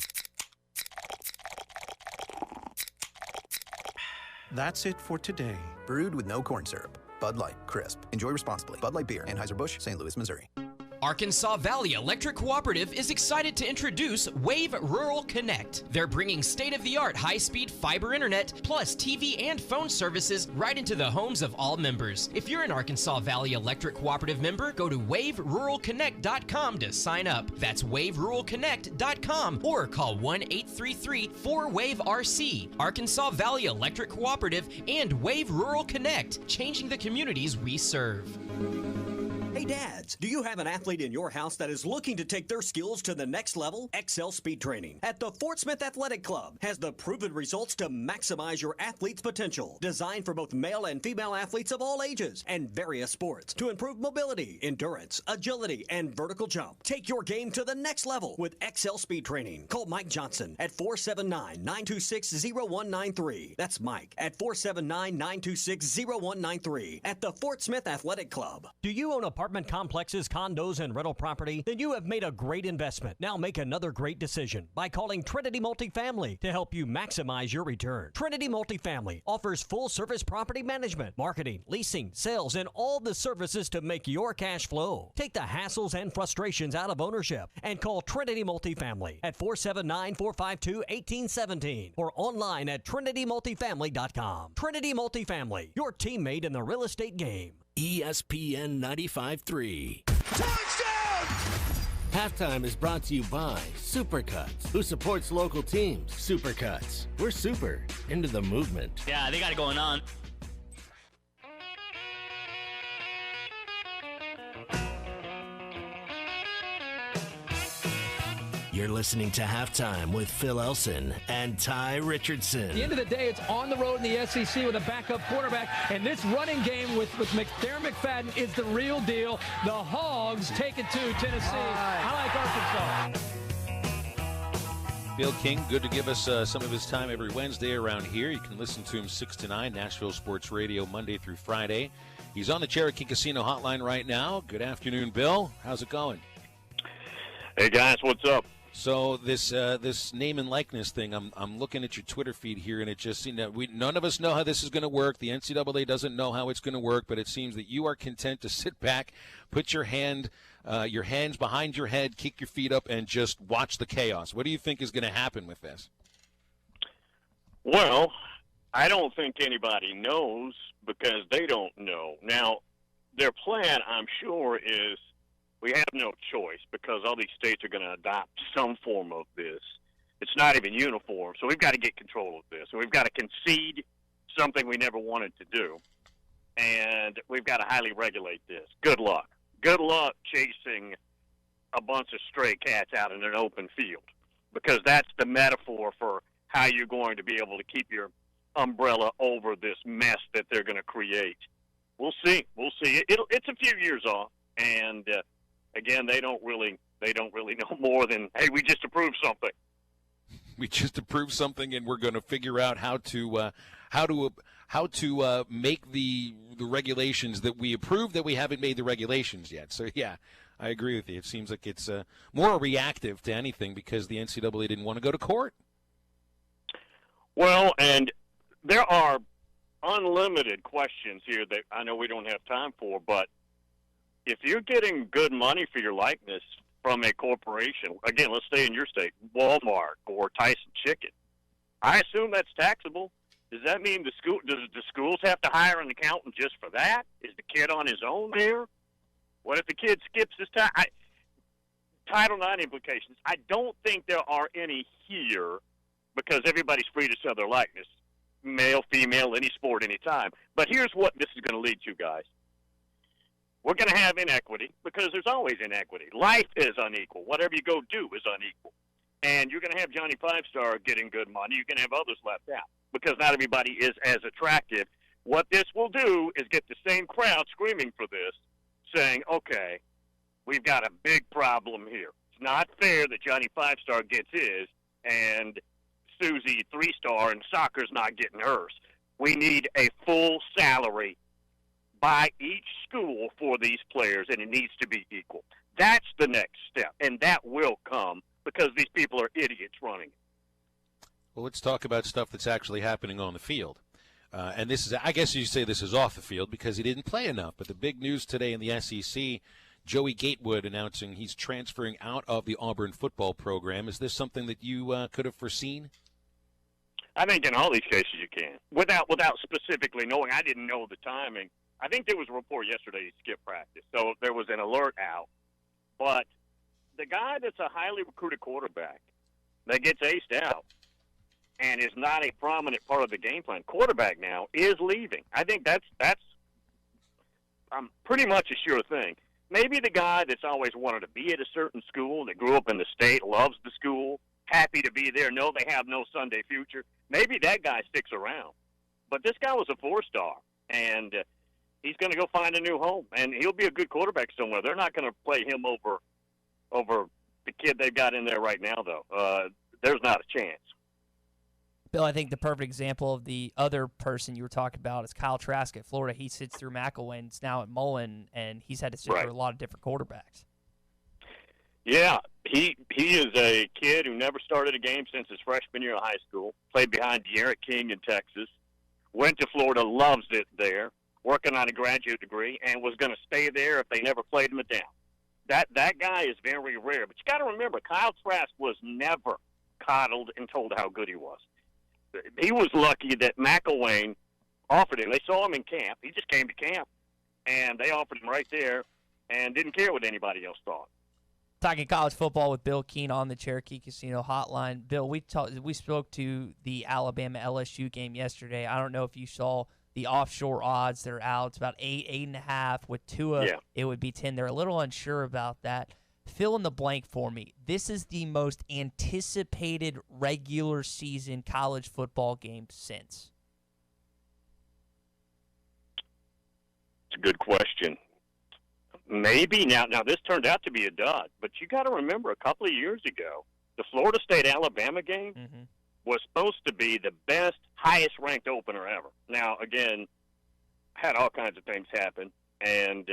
That's it for today. Brewed with no corn syrup. Bud Light, crisp. Enjoy responsibly. Bud Light Beer, Anheuser-Busch, St. Louis, Missouri. Arkansas Valley Electric Cooperative is excited to introduce Wave Rural Connect. They're bringing state-of-the-art high-speed fiber internet plus TV and phone services right into the homes of all members. If you're an Arkansas Valley Electric Cooperative member, go to waveruralconnect.com to sign up. That's waveruralconnect.com or call 1-833-4WAVE-RC. Arkansas Valley Electric Cooperative and Wave Rural Connect, changing the communities we serve. Hey dads, do you have an athlete in your house that is looking to take their skills to the next level? Excel Speed Training at the Fort Smith Athletic Club has the proven results to maximize your athlete's potential. Designed for both male and female athletes of all ages and various sports to improve mobility, endurance, agility, and vertical jump. Take your game to the next level with Excel Speed Training. Call Mike Johnson at 479-926-0193. That's Mike at 479-926-0193 at the Fort Smith Athletic Club. Do you own apartment complexes, condos, and rental property? Then you have made a great investment. Now make another great decision by calling Trinity Multifamily to help you maximize your return. Trinity Multifamily offers full-service property management, marketing, leasing, sales, and all the services to make your cash flow. Take the hassles and frustrations out of ownership and call Trinity Multifamily at 479-452-1817 or online at trinitymultifamily.com. Trinity Multifamily, your teammate in the real estate game. ESPN 95.3. Touchdown! Halftime is brought to you by Supercuts, who supports local teams. Supercuts. We're super into the movement. Yeah, they got it going on. You're listening to Halftime with Phil Elson and Ty Richardson. At the end of the day, it's on the road in the SEC with a backup quarterback, and this running game with Darren McFadden is the real deal. The Hogs take it to Tennessee. I like Arkansas. Bill King, good to give us some of his time every Wednesday around here. You can listen to him 6 to 9, Nashville Sports Radio, Monday through Friday. He's on the Cherokee Casino hotline right now. Good afternoon, Bill. How's it going? Hey, guys, what's up? So this name and likeness thing, I'm looking at your Twitter feed here, and it just seems that none of us know how this is going to work. The NCAA doesn't know how it's going to work, but it seems that you are content to sit back, put your hands behind your head, kick your feet up, and just watch the chaos. What do you think is going to happen with this? Well, I don't think anybody knows because they don't know. Now, their plan, I'm sure, is we have no choice because all these states are going to adopt some form of this. It's not even uniform, so we've got to get control of this. And we've got to concede something we never wanted to do, and we've got to highly regulate this. Good luck. Good luck chasing a bunch of stray cats out in an open field because that's the metaphor for how you're going to be able to keep your umbrella over this mess that they're going to create. We'll see. We'll see. It's a few years off, and again, they don't really know more than, hey, we just approved something. We just approved something, and we're going to figure out how to make the regulations that we approve that we haven't made the regulations yet. So yeah, I agree with you. It seems like it's more reactive to anything because the NCAA didn't want to go to court. Well, and there are unlimited questions here that I know we don't have time for, but if you're getting good money for your likeness from a corporation, again, let's stay in your state, Walmart or Tyson Chicken, I assume that's taxable. Does that mean the schools have to hire an accountant just for that? Is the kid on his own there? What if the kid skips his time? Title IX implications. I don't think there are any here because everybody's free to sell their likeness, male, female, any sport, any time. But here's what this is going to lead to, guys. We're going to have inequity because there's always inequity. Life is unequal. Whatever you go do is unequal. And you're going to have Johnny Five Star getting good money. You're going to have others left out because not everybody is as attractive. What this will do is get the same crowd screaming for this, saying, okay, we've got a big problem here. It's not fair that Johnny Five Star gets his and Susie 3-star in soccer's not getting hers. We need a full salary by each school for these players, and it needs to be equal. That's the next step, and that will come because these people are idiots running it. Well, let's talk about stuff that's actually happening on the field. And this is, I guess you say this is off the field because he didn't play enough. But the big news today in the SEC, Joey Gatewood announcing he's transferring out of the Auburn football program. Is this something that you could have foreseen? I think in all these cases you can. Without specifically knowing, I didn't know the timing. I think there was a report yesterday he skipped practice, so there was an alert out. But the guy that's a highly recruited quarterback that gets aced out and is not a prominent part of the game plan, quarterback now, is leaving. I think that's pretty much a sure thing. Maybe the guy that's always wanted to be at a certain school, that grew up in the state, loves the school, happy to be there, know they have no Sunday future, maybe that guy sticks around. But this guy was a 4-star, and he's going to go find a new home, and he'll be a good quarterback somewhere. They're not going to play him over the kid they've got in there right now, though. There's not a chance. Bill, I think the perfect example of the other person you were talking about is Kyle Trask at Florida. He sits through McElwain. It's now at Mullen, and he's had to sit through a lot of different quarterbacks. Yeah, he is a kid who never started a game since his freshman year of high school, played behind De'Aaron King in Texas, went to Florida, loves it there, working on a graduate degree, and was going to stay there if they never played him down. That guy is very rare. But you got to remember, Kyle Trask was never coddled and told how good he was. He was lucky that McElwain offered him. They saw him in camp. He just came to camp, and they offered him right there and didn't care what anybody else thought. Talking college football with Bill Keene on the Cherokee Casino Hotline. Bill, we spoke to the Alabama-LSU game yesterday. I don't know if you saw the offshore odds. They're out. It's about 8.5. With Tua, It would be 10. They're a little unsure about that. Fill in the blank for me. This is the most anticipated regular season college football game since. It's a good question. Maybe now this turned out to be a dud, but you got to remember a couple of years ago, the Florida State-Alabama game was supposed to be the best, highest-ranked opener ever. Now, again, had all kinds of things happen. And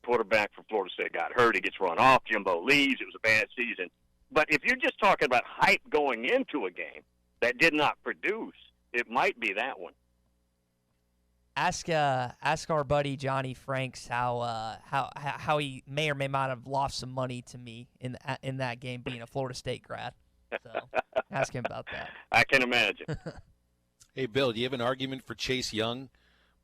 quarterback for Florida State got hurt. He gets run off. Jimbo leaves. It was a bad season. But if you're just talking about hype going into a game that did not produce, it might be that one. Ask our buddy Johnny Franks how he may or may not have lost some money to me in that game, being a Florida State grad. So ask him about that. I can imagine. Hey, Bill, do you have an argument for Chase Young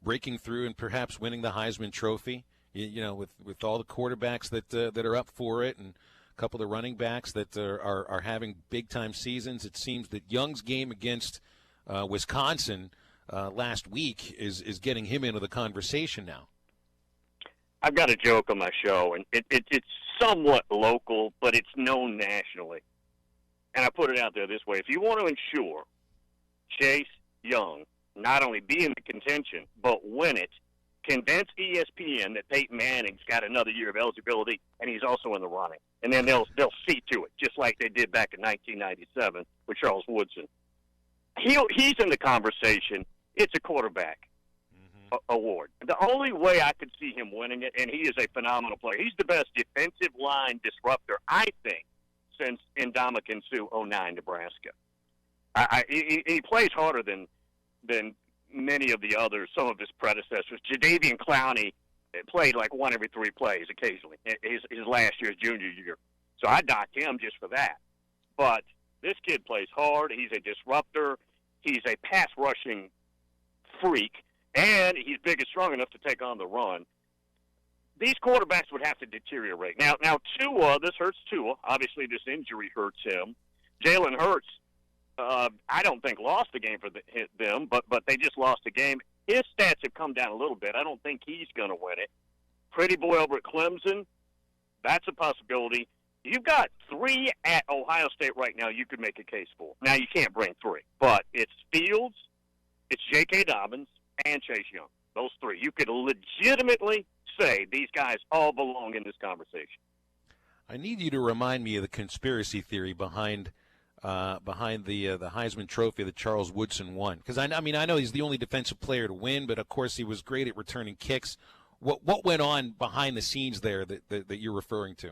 breaking through and perhaps winning the Heisman Trophy? You know, with all the quarterbacks that are up for it, and a couple of the running backs that are having big time seasons, it seems that Young's game against Wisconsin last week is getting him into the conversation now. I've got a joke on my show, and it's somewhat local, but it's known nationally. And I put it out there this way: if you want to ensure Chase Young not only be in the contention, but win it, convince ESPN that Peyton Manning's got another year of eligibility, and he's also in the running. And then they'll see to it, just like they did back in 1997 with Charles Woodson. He's in the conversation. It's a quarterback award. The only way I could see him winning it, and he is a phenomenal player. He's the best defensive line disruptor, I think, since Ndamukong Suh 09 Nebraska. He plays harder than many of the others, some of his predecessors. Jadeveon Clowney played like one every 3 plays occasionally, his last year, his junior year. So I dock him just for that. But this kid plays hard. He's a disruptor. He's a pass-rushing freak, and he's big and strong enough to take on the run. These quarterbacks would have to deteriorate. Now Tua, this hurts Tua. Obviously, this injury hurts him. Jalen Hurts, I don't think lost the game for them, but they just lost the game. His stats have come down a little bit. I don't think he's going to win it. Pretty boy over at Clemson, that's a possibility. You've got 3 at Ohio State right now you could make a case for. Now, you can't bring 3, but it's Fields, it's J.K. Dobbins, and Chase Young. Those 3. You could legitimately say these guys all belong in this conversation. I need you to remind me of the conspiracy theory behind the Heisman Trophy that Charles Woodson won. Because I know he's the only defensive player to win, but of course he was great at returning kicks. What went on behind the scenes there that you're referring to?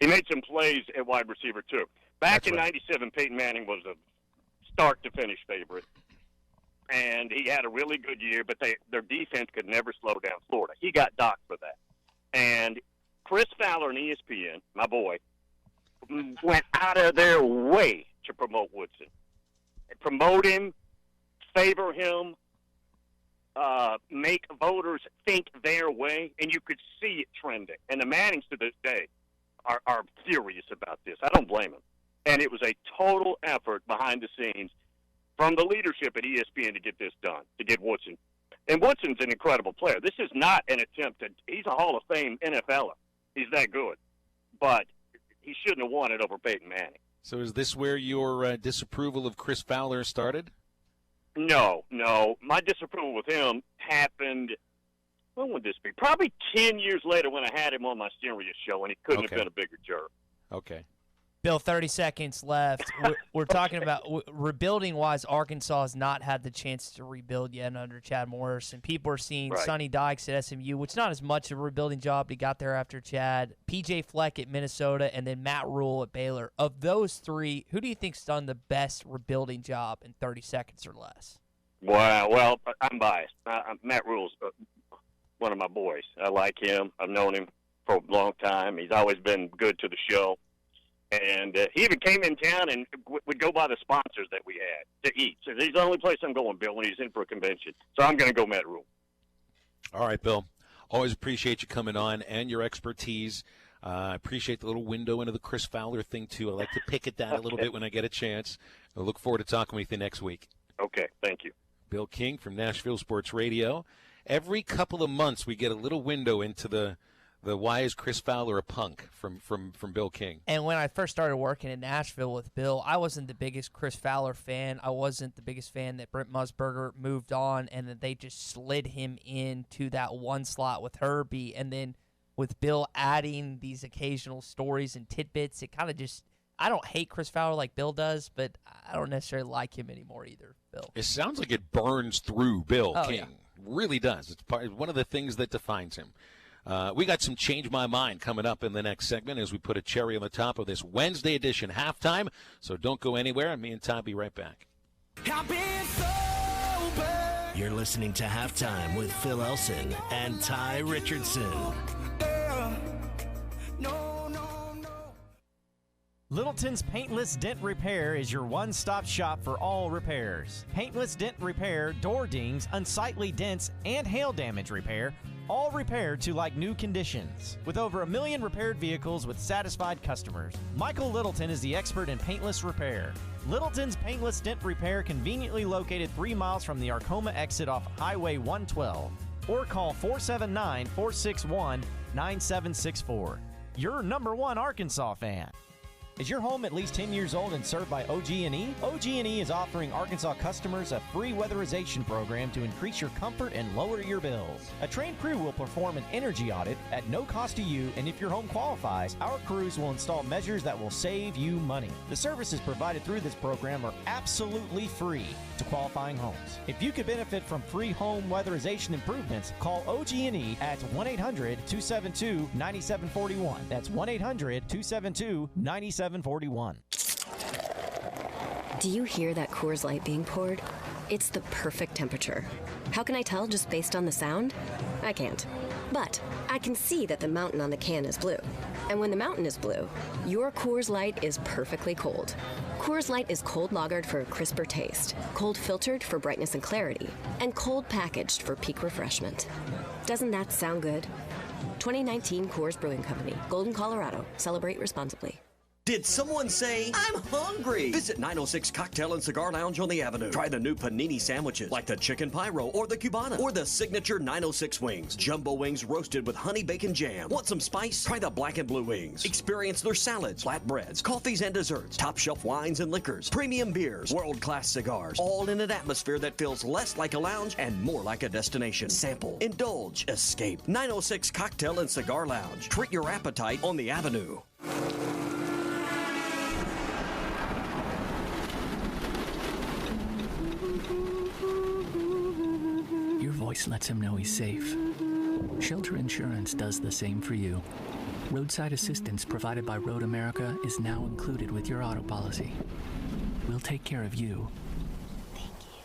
He made some plays at wide receiver too. Back in '97, Peyton Manning was a start to finish favorite, and he had a really good year. But their defense could never slow down Florida. He got docked for that. And Chris Fowler and ESPN, my boy, went out of their way to promote Woodson. Promote him, favor him, make voters think their way, and you could see it trending. And the Mannings to this day are furious about this. I don't blame them. And it was a total effort behind the scenes from the leadership at ESPN to get this done, to get Woodson. And Woodson's an incredible player. This is not an attempt he's a Hall of Fame NFLer. He's that good. But he shouldn't have won it over Peyton Manning. So is this where your disapproval of Chris Fowler started? No. My disapproval with him happened, when would this be? Probably 10 years later when I had him on my Serious show, and he couldn't have been a bigger jerk. Okay. Bill, 30 seconds left. We're talking about rebuilding-wise, Arkansas has not had the chance to rebuild yet under Chad Morris, and people are seeing Sonny Dykes at SMU, which is not as much of a rebuilding job. He got there after Chad. P.J. Fleck at Minnesota, and then Matt Rule at Baylor. Of those three, who do you think's done the best rebuilding job in 30 seconds or less? Wow. Well, I'm biased. Matt Rule's one of my boys. I like him. I've known him for a long time. He's always been good to the show. And he even came in town and would go by the sponsors that we had to eat. So he's the only place I'm going, Bill, when he's in for a convention. So I'm going to go Matt Rule. All right, Bill. Always appreciate you coming on and your expertise. I appreciate the little window into the Chris Fowler thing, too. I like to pick at that a little bit when I get a chance. I look forward to talking with you next week. Okay, thank you. Bill King from Nashville Sports Radio. Every couple of months we get a little window into the why is Chris Fowler a punk from Bill King. And when I first started working in Nashville with Bill, I wasn't the biggest Chris Fowler fan. I wasn't the biggest fan that Brent Musburger moved on and that they just slid him into that one slot with Herbie. And then with Bill adding these occasional stories and tidbits, it kind of just – I don't hate Chris Fowler like Bill does, but I don't necessarily like him anymore either, Bill. It sounds like it burns through Bill King. Yeah. Really does. It's one of the things that defines him. We got some Change My Mind coming up in the next segment as we put a cherry on the top of this Wednesday edition halftime. So don't go anywhere, and me and Ty be right back. You're listening to Halftime with Phil Elson and Ty Richardson. Littleton's Paintless Dent Repair is your one-stop shop for all repairs. Paintless Dent Repair, door dings, unsightly dents, and hail damage repair, all repaired to like new conditions. With over 1 million repaired vehicles with satisfied customers, Michael Littleton is the expert in paintless repair. Littleton's Paintless Dent Repair, conveniently located 3 miles from the Arcoma exit off Highway 112. Or call 479-461-9764. Your #1 Arkansas fan. Is your home at least 10 years old and served by OG&E? OG&E is offering Arkansas customers a free weatherization program to increase your comfort and lower your bills. A trained crew will perform an energy audit at no cost to you, and if your home qualifies, our crews will install measures that will save you money. The services provided through this program are absolutely free to qualifying homes. If you could benefit from free home weatherization improvements, call OG&E at 1-800-272-9741. That's 1-800-272-9741. Do you hear that Coors Light being poured? It's the perfect temperature. How can I tell just based on the sound? I can't. But I can see that the mountain on the can is blue. And when the mountain is blue, your Coors Light is perfectly cold. Coors Light is cold lagered for a crisper taste, cold filtered for brightness and clarity, and cold packaged for peak refreshment. Doesn't that sound good? 2019 Coors Brewing Company, Golden, Colorado. Celebrate responsibly. Did someone say, I'm hungry? Visit 906 Cocktail and Cigar Lounge on the Avenue. Try the new panini sandwiches like the Chicken Pyro or the Cubana or the signature 906 wings. Jumbo wings roasted with honey bacon jam. Want some spice? Try the black and blue wings. Experience their salads, flatbreads, coffees and desserts, top shelf wines and liquors, premium beers, world-class cigars, all in an atmosphere that feels less like a lounge and more like a destination. Sample, indulge, escape. 906 Cocktail and Cigar Lounge. Treat your appetite on the Avenue. Your voice lets him know he's safe. Shelter Insurance does the same for you. Roadside assistance provided by Road America is now included with your auto policy. We'll take care of you. Thank you.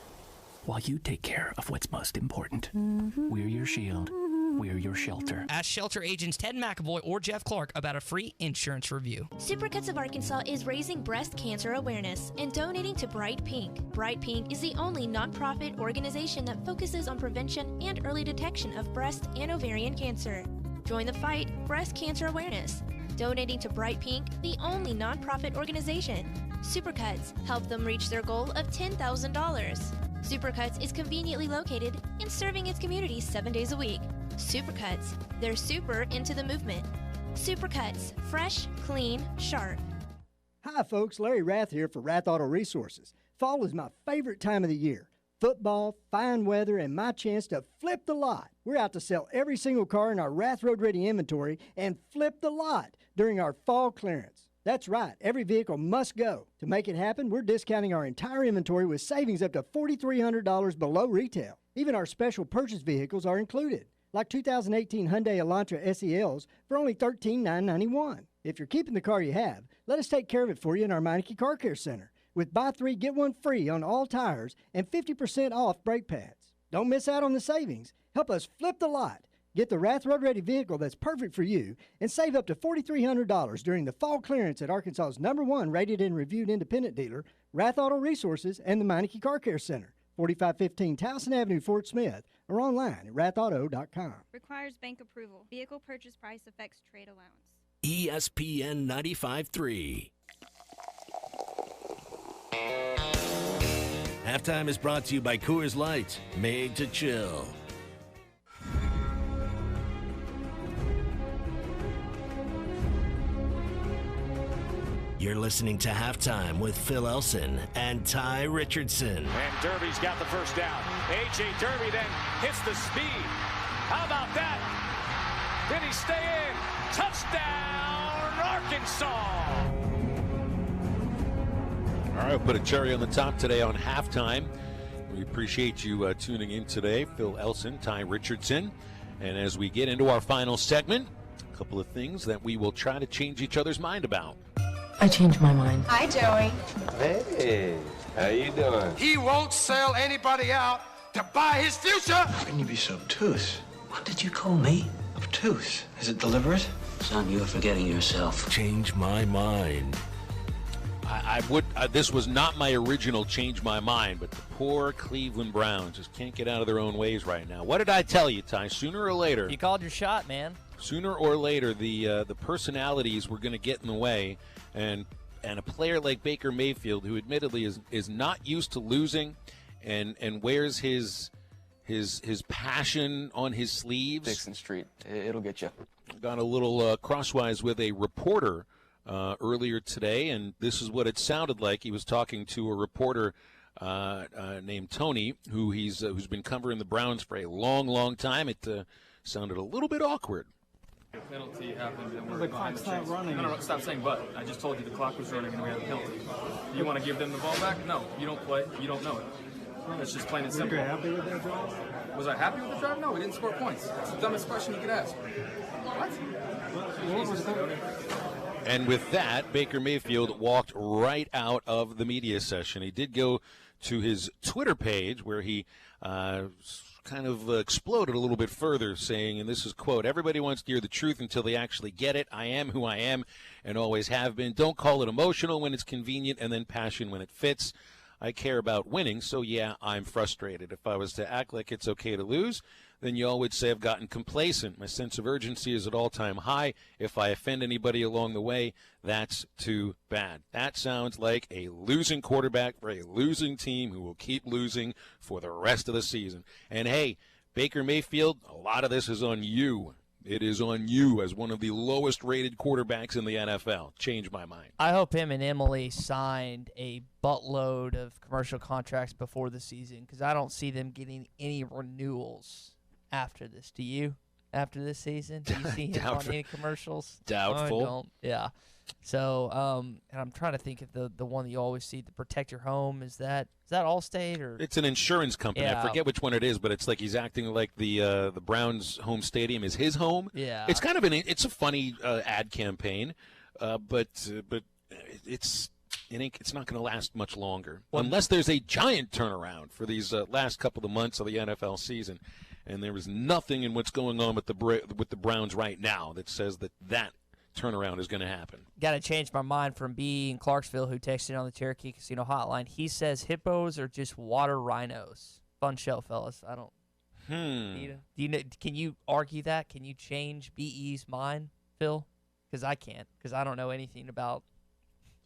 While you take care of what's most important. We're your shield. We're your shelter. Ask shelter agents Ted McAvoy or Jeff Clark about a free insurance review. Supercuts of Arkansas is raising breast cancer awareness and donating to Bright Pink. Bright Pink is the only nonprofit organization that focuses on prevention and early detection of breast and ovarian cancer. Join the fight, breast cancer awareness. Donating to Bright Pink, the only nonprofit organization. Supercuts help them reach their goal of $10,000. Supercuts is conveniently located and serving its community 7 days a week. Supercuts, they're super into the movement. Supercuts. Fresh, clean, sharp. Hi, folks. Larry Rath here for Rath Auto Resources. Fall is my favorite time of the year. Football, fine weather, and my chance to flip the lot. We're out to sell every single car in our Rath Road Ready inventory and flip the lot during our fall clearance. That's right, every vehicle must go. To make it happen, we're discounting our entire inventory with savings up to $4,300 below retail. Even our special purchase vehicles are included, like 2018 Hyundai Elantra SELs for only $13,991. If you're keeping the car you have, let us take care of it for you in our Meineke Car Care Center with buy 3, get 1 free on all tires and 50% off brake pads. Don't miss out on the savings. Help us flip the lot. Get the Rath Road Ready vehicle that's perfect for you and save up to $4,300 during the fall clearance at Arkansas's #1 rated and reviewed independent dealer, Rath Auto Resources, and the Meineke Car Care Center, 4515 Towson Avenue, Fort Smith, or online at rathauto.com. Requires bank approval. Vehicle purchase price affects trade allowance. ESPN 95.3. Halftime is brought to you by Coors Light, made to chill. You're listening to Halftime with Phil Elson and Ty Richardson. And Derby's got the first down. A.J. Derby then hits the speed. How about that? Did he stay in? Touchdown, Arkansas! All right, we'll put a cherry on the top today on Halftime. We appreciate you tuning in today. Phil Elson, Ty Richardson. And as we get into our final segment, a couple of things that we will try to change each other's mind about. I changed my mind. Hi, Joey. Hey, how you doing? He won't sell anybody out to buy his future. How can you be so obtuse? What did you call me? Obtuse? Is it deliberate? Son, you're forgetting yourself. Change my mind. This was not my original change my mind, but the poor Cleveland Browns just can't get out of their own ways right now. What did I tell you, Ty? Sooner or later. You called your shot, man. Sooner or later, the personalities were going to get in the way, and a player like Baker Mayfield, who admittedly is not used to losing, and wears his passion on his sleeves. Dixon Street, it'll get you. Got a little crosswise with a reporter earlier today, and this is what it sounded like. He was talking to a reporter named Tony, who's been covering the Browns for a long, long time. It sounded a little bit awkward. The penalty happened and we're the clock's not running. No, stop saying but. I just told you the clock was running and we had a penalty. You want to give them the ball back? No, you don't play. You don't know it. That's just plain and simple. Were you happy with that drive? Was I happy with the drive? No, we didn't score points. It's the dumbest question you could ask. What? Jesus, and with that, Baker Mayfield walked right out of the media session. He did go to his Twitter page where he kind of exploded a little bit further, saying, and this is quote, "Everybody wants to hear the truth until they actually get it. I am who I am and always have been. Don't call it emotional when it's convenient and then passion when it fits. I care about winning, so yeah, I'm frustrated. If I was to act like it's okay to lose, then y'all would say I've gotten complacent. My sense of urgency is at all-time high. If I offend anybody along the way, that's too bad." That sounds like a losing quarterback for a losing team who will keep losing for the rest of the season. And hey, Baker Mayfield, a lot of this is on you. It is on you as one of the lowest-rated quarterbacks in the NFL. Change my mind. I hope him and Emily signed a buttload of commercial contracts before the season because I don't see them getting any renewals after this. Do you? After this season? Do you see him on any commercials? Doubtful. I don't. Yeah. So, and I'm trying to think of the one that you always see, the Protect Your Home. Is that Allstate or? It's an insurance company. Yeah. I forget which one it is, but it's like he's acting like the Browns' home stadium is his home. Yeah. It's kind of it's a funny ad campaign, but it's not going to last much longer unless there's a giant turnaround for these last couple of months of the NFL season. And there is nothing in what's going on with the Browns right now that says that turnaround is going to happen. Got to change my mind from B in Clarksville, who texted on the Cherokee Casino hotline. He says hippos are just water rhinos. Fun show, fellas. I don't. Do you know? Can you argue that? Can you change BE's mind, Phil? Because I can't. Because I don't know anything about.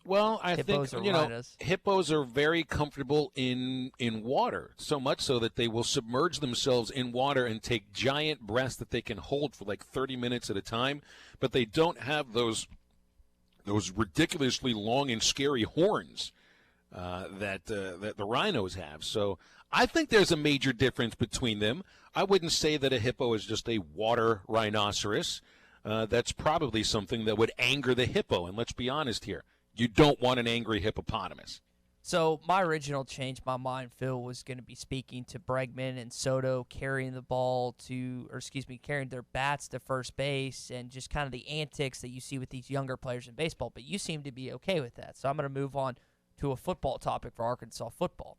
Well, I hippos think or rhinos? hippos are very comfortable in water, so much so that they will submerge themselves in water and take giant breaths that they can hold for like 30 minutes at a time. But they don't have those ridiculously long and scary horns that the rhinos have. So I think there's a major difference between them. I wouldn't say that a hippo is just a water rhinoceros. That's probably something that would anger the hippo. And let's be honest here. You don't want an angry hippopotamus. So my original change my mind, Phil, was going to be speaking to Bregman and Soto carrying the ball carrying their bats to first base and just kind of the antics that you see with these younger players in baseball. But you seem to be okay with that. So I'm going to move on to a football topic for Arkansas football.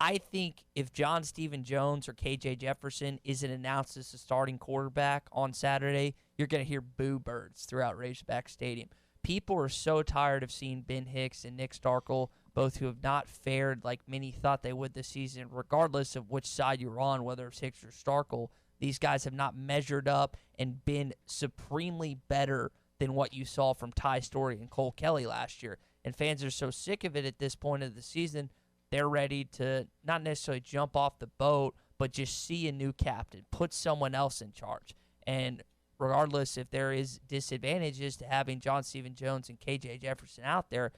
I think if John Stephen Jones or KJ Jefferson isn't announced as the starting quarterback on Saturday, you're going to hear boo birds throughout Razorback Stadium. People are so tired of seeing Ben Hicks and Nick Starkel, both who have not fared like many thought they would this season, regardless of which side you're on, whether it's Hicks or Starkel. These guys have not measured up and been supremely better than what you saw from Ty Storey and Cole Kelly last year. And fans are so sick of it at this point of the season, they're ready to not necessarily jump off the boat, but just see a new captain, put someone else in charge. And regardless if there is disadvantages to having John Stephen Jones and KJ Jefferson out there,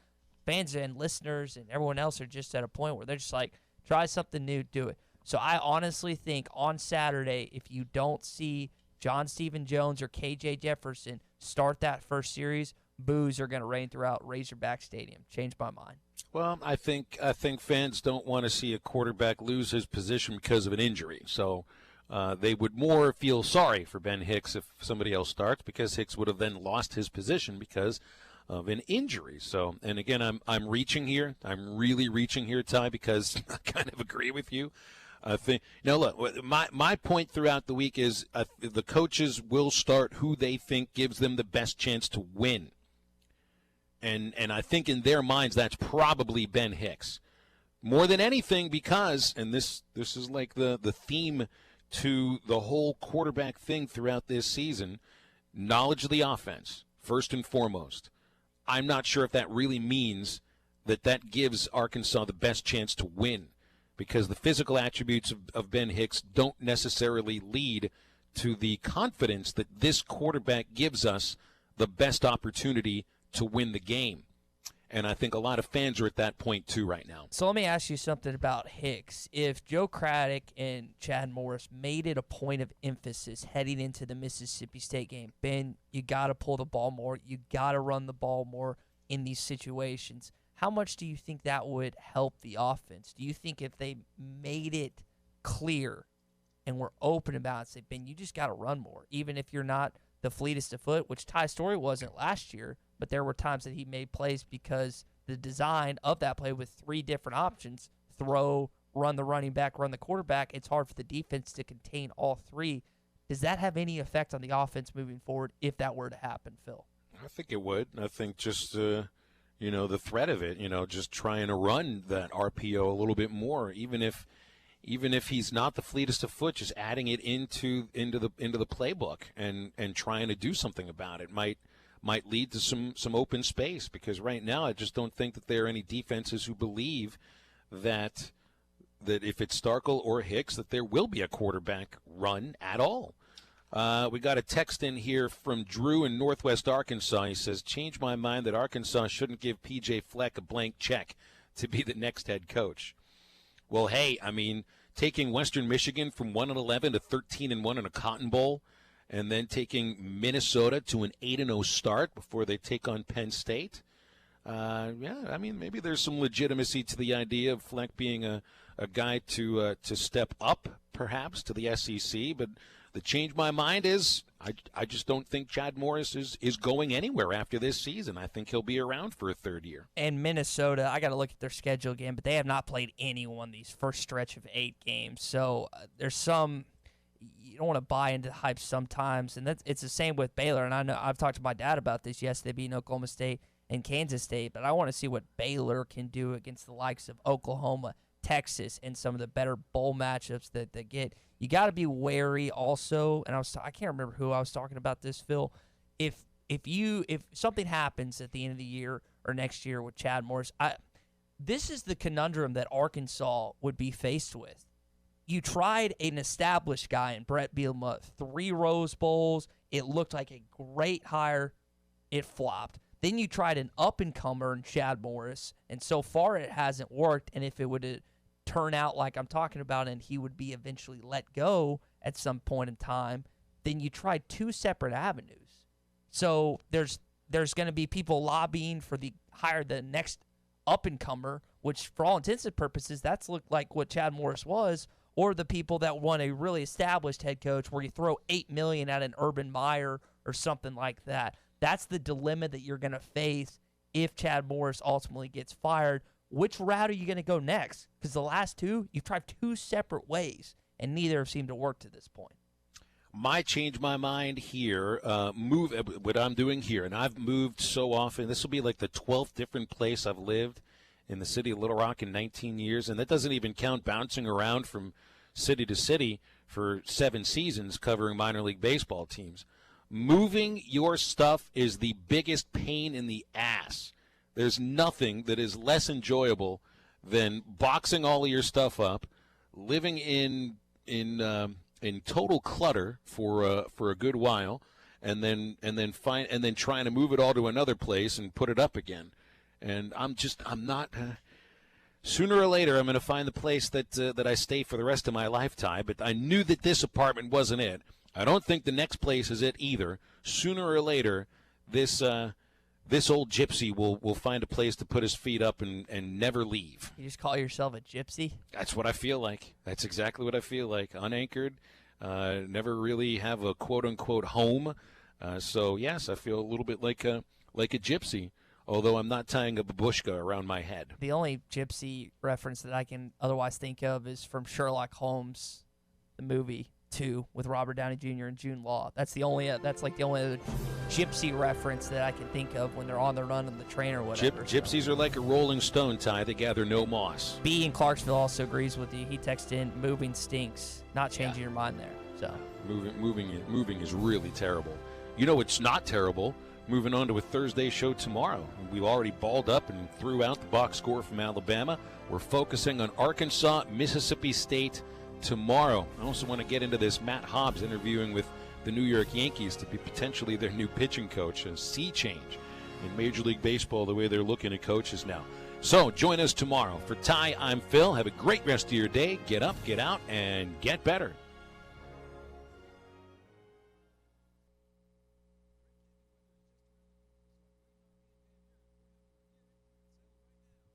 fans and listeners and everyone else are just at a point where they're just like, try something new, do it. So I honestly think on Saturday, if you don't see John Stephen Jones or KJ Jefferson start that first series, boos are going to reign throughout Razorback Stadium. Changed my mind. Well, I think fans don't want to see a quarterback lose his position because of an injury. So they would more feel sorry for Ben Hicks if somebody else starts, because Hicks would have then lost his position because of an injury. So, and again, I'm reaching here. I'm really reaching here, Ty, because I kind of agree with you. I think look, my point throughout the week is the coaches will start who they think gives them the best chance to win. And I think in their minds that's probably Ben Hicks. More than anything because, and this is like the theme to the whole quarterback thing throughout this season, knowledge of the offense, first and foremost. I'm not sure if that really means that gives Arkansas the best chance to win, because the physical attributes of Ben Hicks don't necessarily lead to the confidence that this quarterback gives us the best opportunity to win the game. And I think a lot of fans are at that point too right now. So let me ask you something about Hicks. If Joe Craddock and Chad Morris made it a point of emphasis heading into the Mississippi State game, Ben, you got to pull the ball more, you got to run the ball more in these situations, how much do you think that would help the offense? Do you think if they made it clear and were open about it, say, Ben, you just got to run more, even if you're not the fleetest of foot, which Ty Storey wasn't last year, but there were times that he made plays because the design of that play with three different options, throw, run the running back, run the quarterback, it's hard for the defense to contain all three. Does that have any effect on the offense moving forward if that were to happen, Phil? I think it would. I think just, the threat of it, just trying to run that RPO a little bit more, even if he's not the fleetest of foot, just adding it into the playbook and trying to do something about it might lead to some open space, because right now I just don't think that there are any defenses who believe that if it's Starkel or Hicks that there will be a quarterback run at all. We got a text in here from Drew in Northwest Arkansas. He says, change my mind that Arkansas shouldn't give P.J. Fleck a blank check to be the next head coach. Well, hey, I mean, taking Western Michigan from 1-11 to 13-1 in a Cotton Bowl, and then taking Minnesota to an 8-0 start before they take on Penn State. Maybe there's some legitimacy to the idea of Fleck being a guy to step up, perhaps, to the SEC. But the change my mind is I just don't think Chad Morris is going anywhere after this season. I think he'll be around for a third year. And Minnesota, I got to look at their schedule again, but they have not played anyone these first stretch of 8 games. So there's some – you don't want to buy into the hype sometimes, and it's the same with Baylor. And I know I've talked to my dad about this. Yes, they beat Oklahoma State and Kansas State, but I want to see what Baylor can do against the likes of Oklahoma, Texas, and some of the better bowl matchups that they get. You got to be wary also. And I can't remember who I was talking about this, Phil. If something happens at the end of the year, or next year with Chad Morris. This is the conundrum that Arkansas would be faced with. You tried an established guy in Brett Bielema, 3 Rose Bowls. It looked like a great hire. It flopped. Then you tried an up-and-comer in Chad Morris, and so far it hasn't worked. And if it would turn out like I'm talking about and he would be eventually let go at some point in time, then you tried 2 separate avenues. So there's going to be people lobbying for hire the next up-and-comer, which for all intents and purposes, that's looked like what Chad Morris was, or the people that want a really established head coach where you throw $8 million at an Urban Meyer or something like that. That's the dilemma that you're going to face if Chad Morris ultimately gets fired. Which route are you going to go next? Because the last 2, you've tried 2 separate ways, and neither have seemed to work to this point. Change my mind here, move what I'm doing here, and I've moved so often. This will be like the 12th different place I've lived in the city of Little Rock in 19 years, and that doesn't even count bouncing around from city to city for 7 seasons covering minor league baseball teams. Moving your stuff is the biggest pain in the ass. There's nothing that is less enjoyable than boxing all of your stuff up, living in total clutter for a good while, and then trying to move it all to another place and put it up again. And I'm not. Sooner or later, I'm going to find the place that I stay for the rest of my lifetime. But I knew that this apartment wasn't it. I don't think the next place is it either. Sooner or later, this old gypsy will find a place to put his feet up and never leave. You just call yourself a gypsy? That's what I feel like. That's exactly what I feel like. Unanchored, never really have a quote-unquote home. So, yes, I feel a little bit like a gypsy, although I'm not tying a babushka around my head. The only gypsy reference that I can otherwise think of is from Sherlock Holmes, the movie 2 with Robert Downey Jr. and Jude Law. That's the only other gypsy reference that I can think of when they're on the run on the train or whatever. Gypsies are like a rolling stone, Ty. They gather no moss. B in Clarksville also agrees with you. He texted in, moving stinks. Not changing your mind there. So moving is really terrible. You know it's not terrible. Moving on to a Thursday show tomorrow. We've already balled up and threw out the box score from Alabama. We're focusing on Arkansas, Mississippi State tomorrow. I also want to get into this Matt Hobbs interviewing with the New York Yankees to be potentially their new pitching coach. A sea change in Major League Baseball, the way they're looking at coaches now. So join us tomorrow. For Ty, I'm Phil. Have a great rest of your day. Get up, get out, and get better.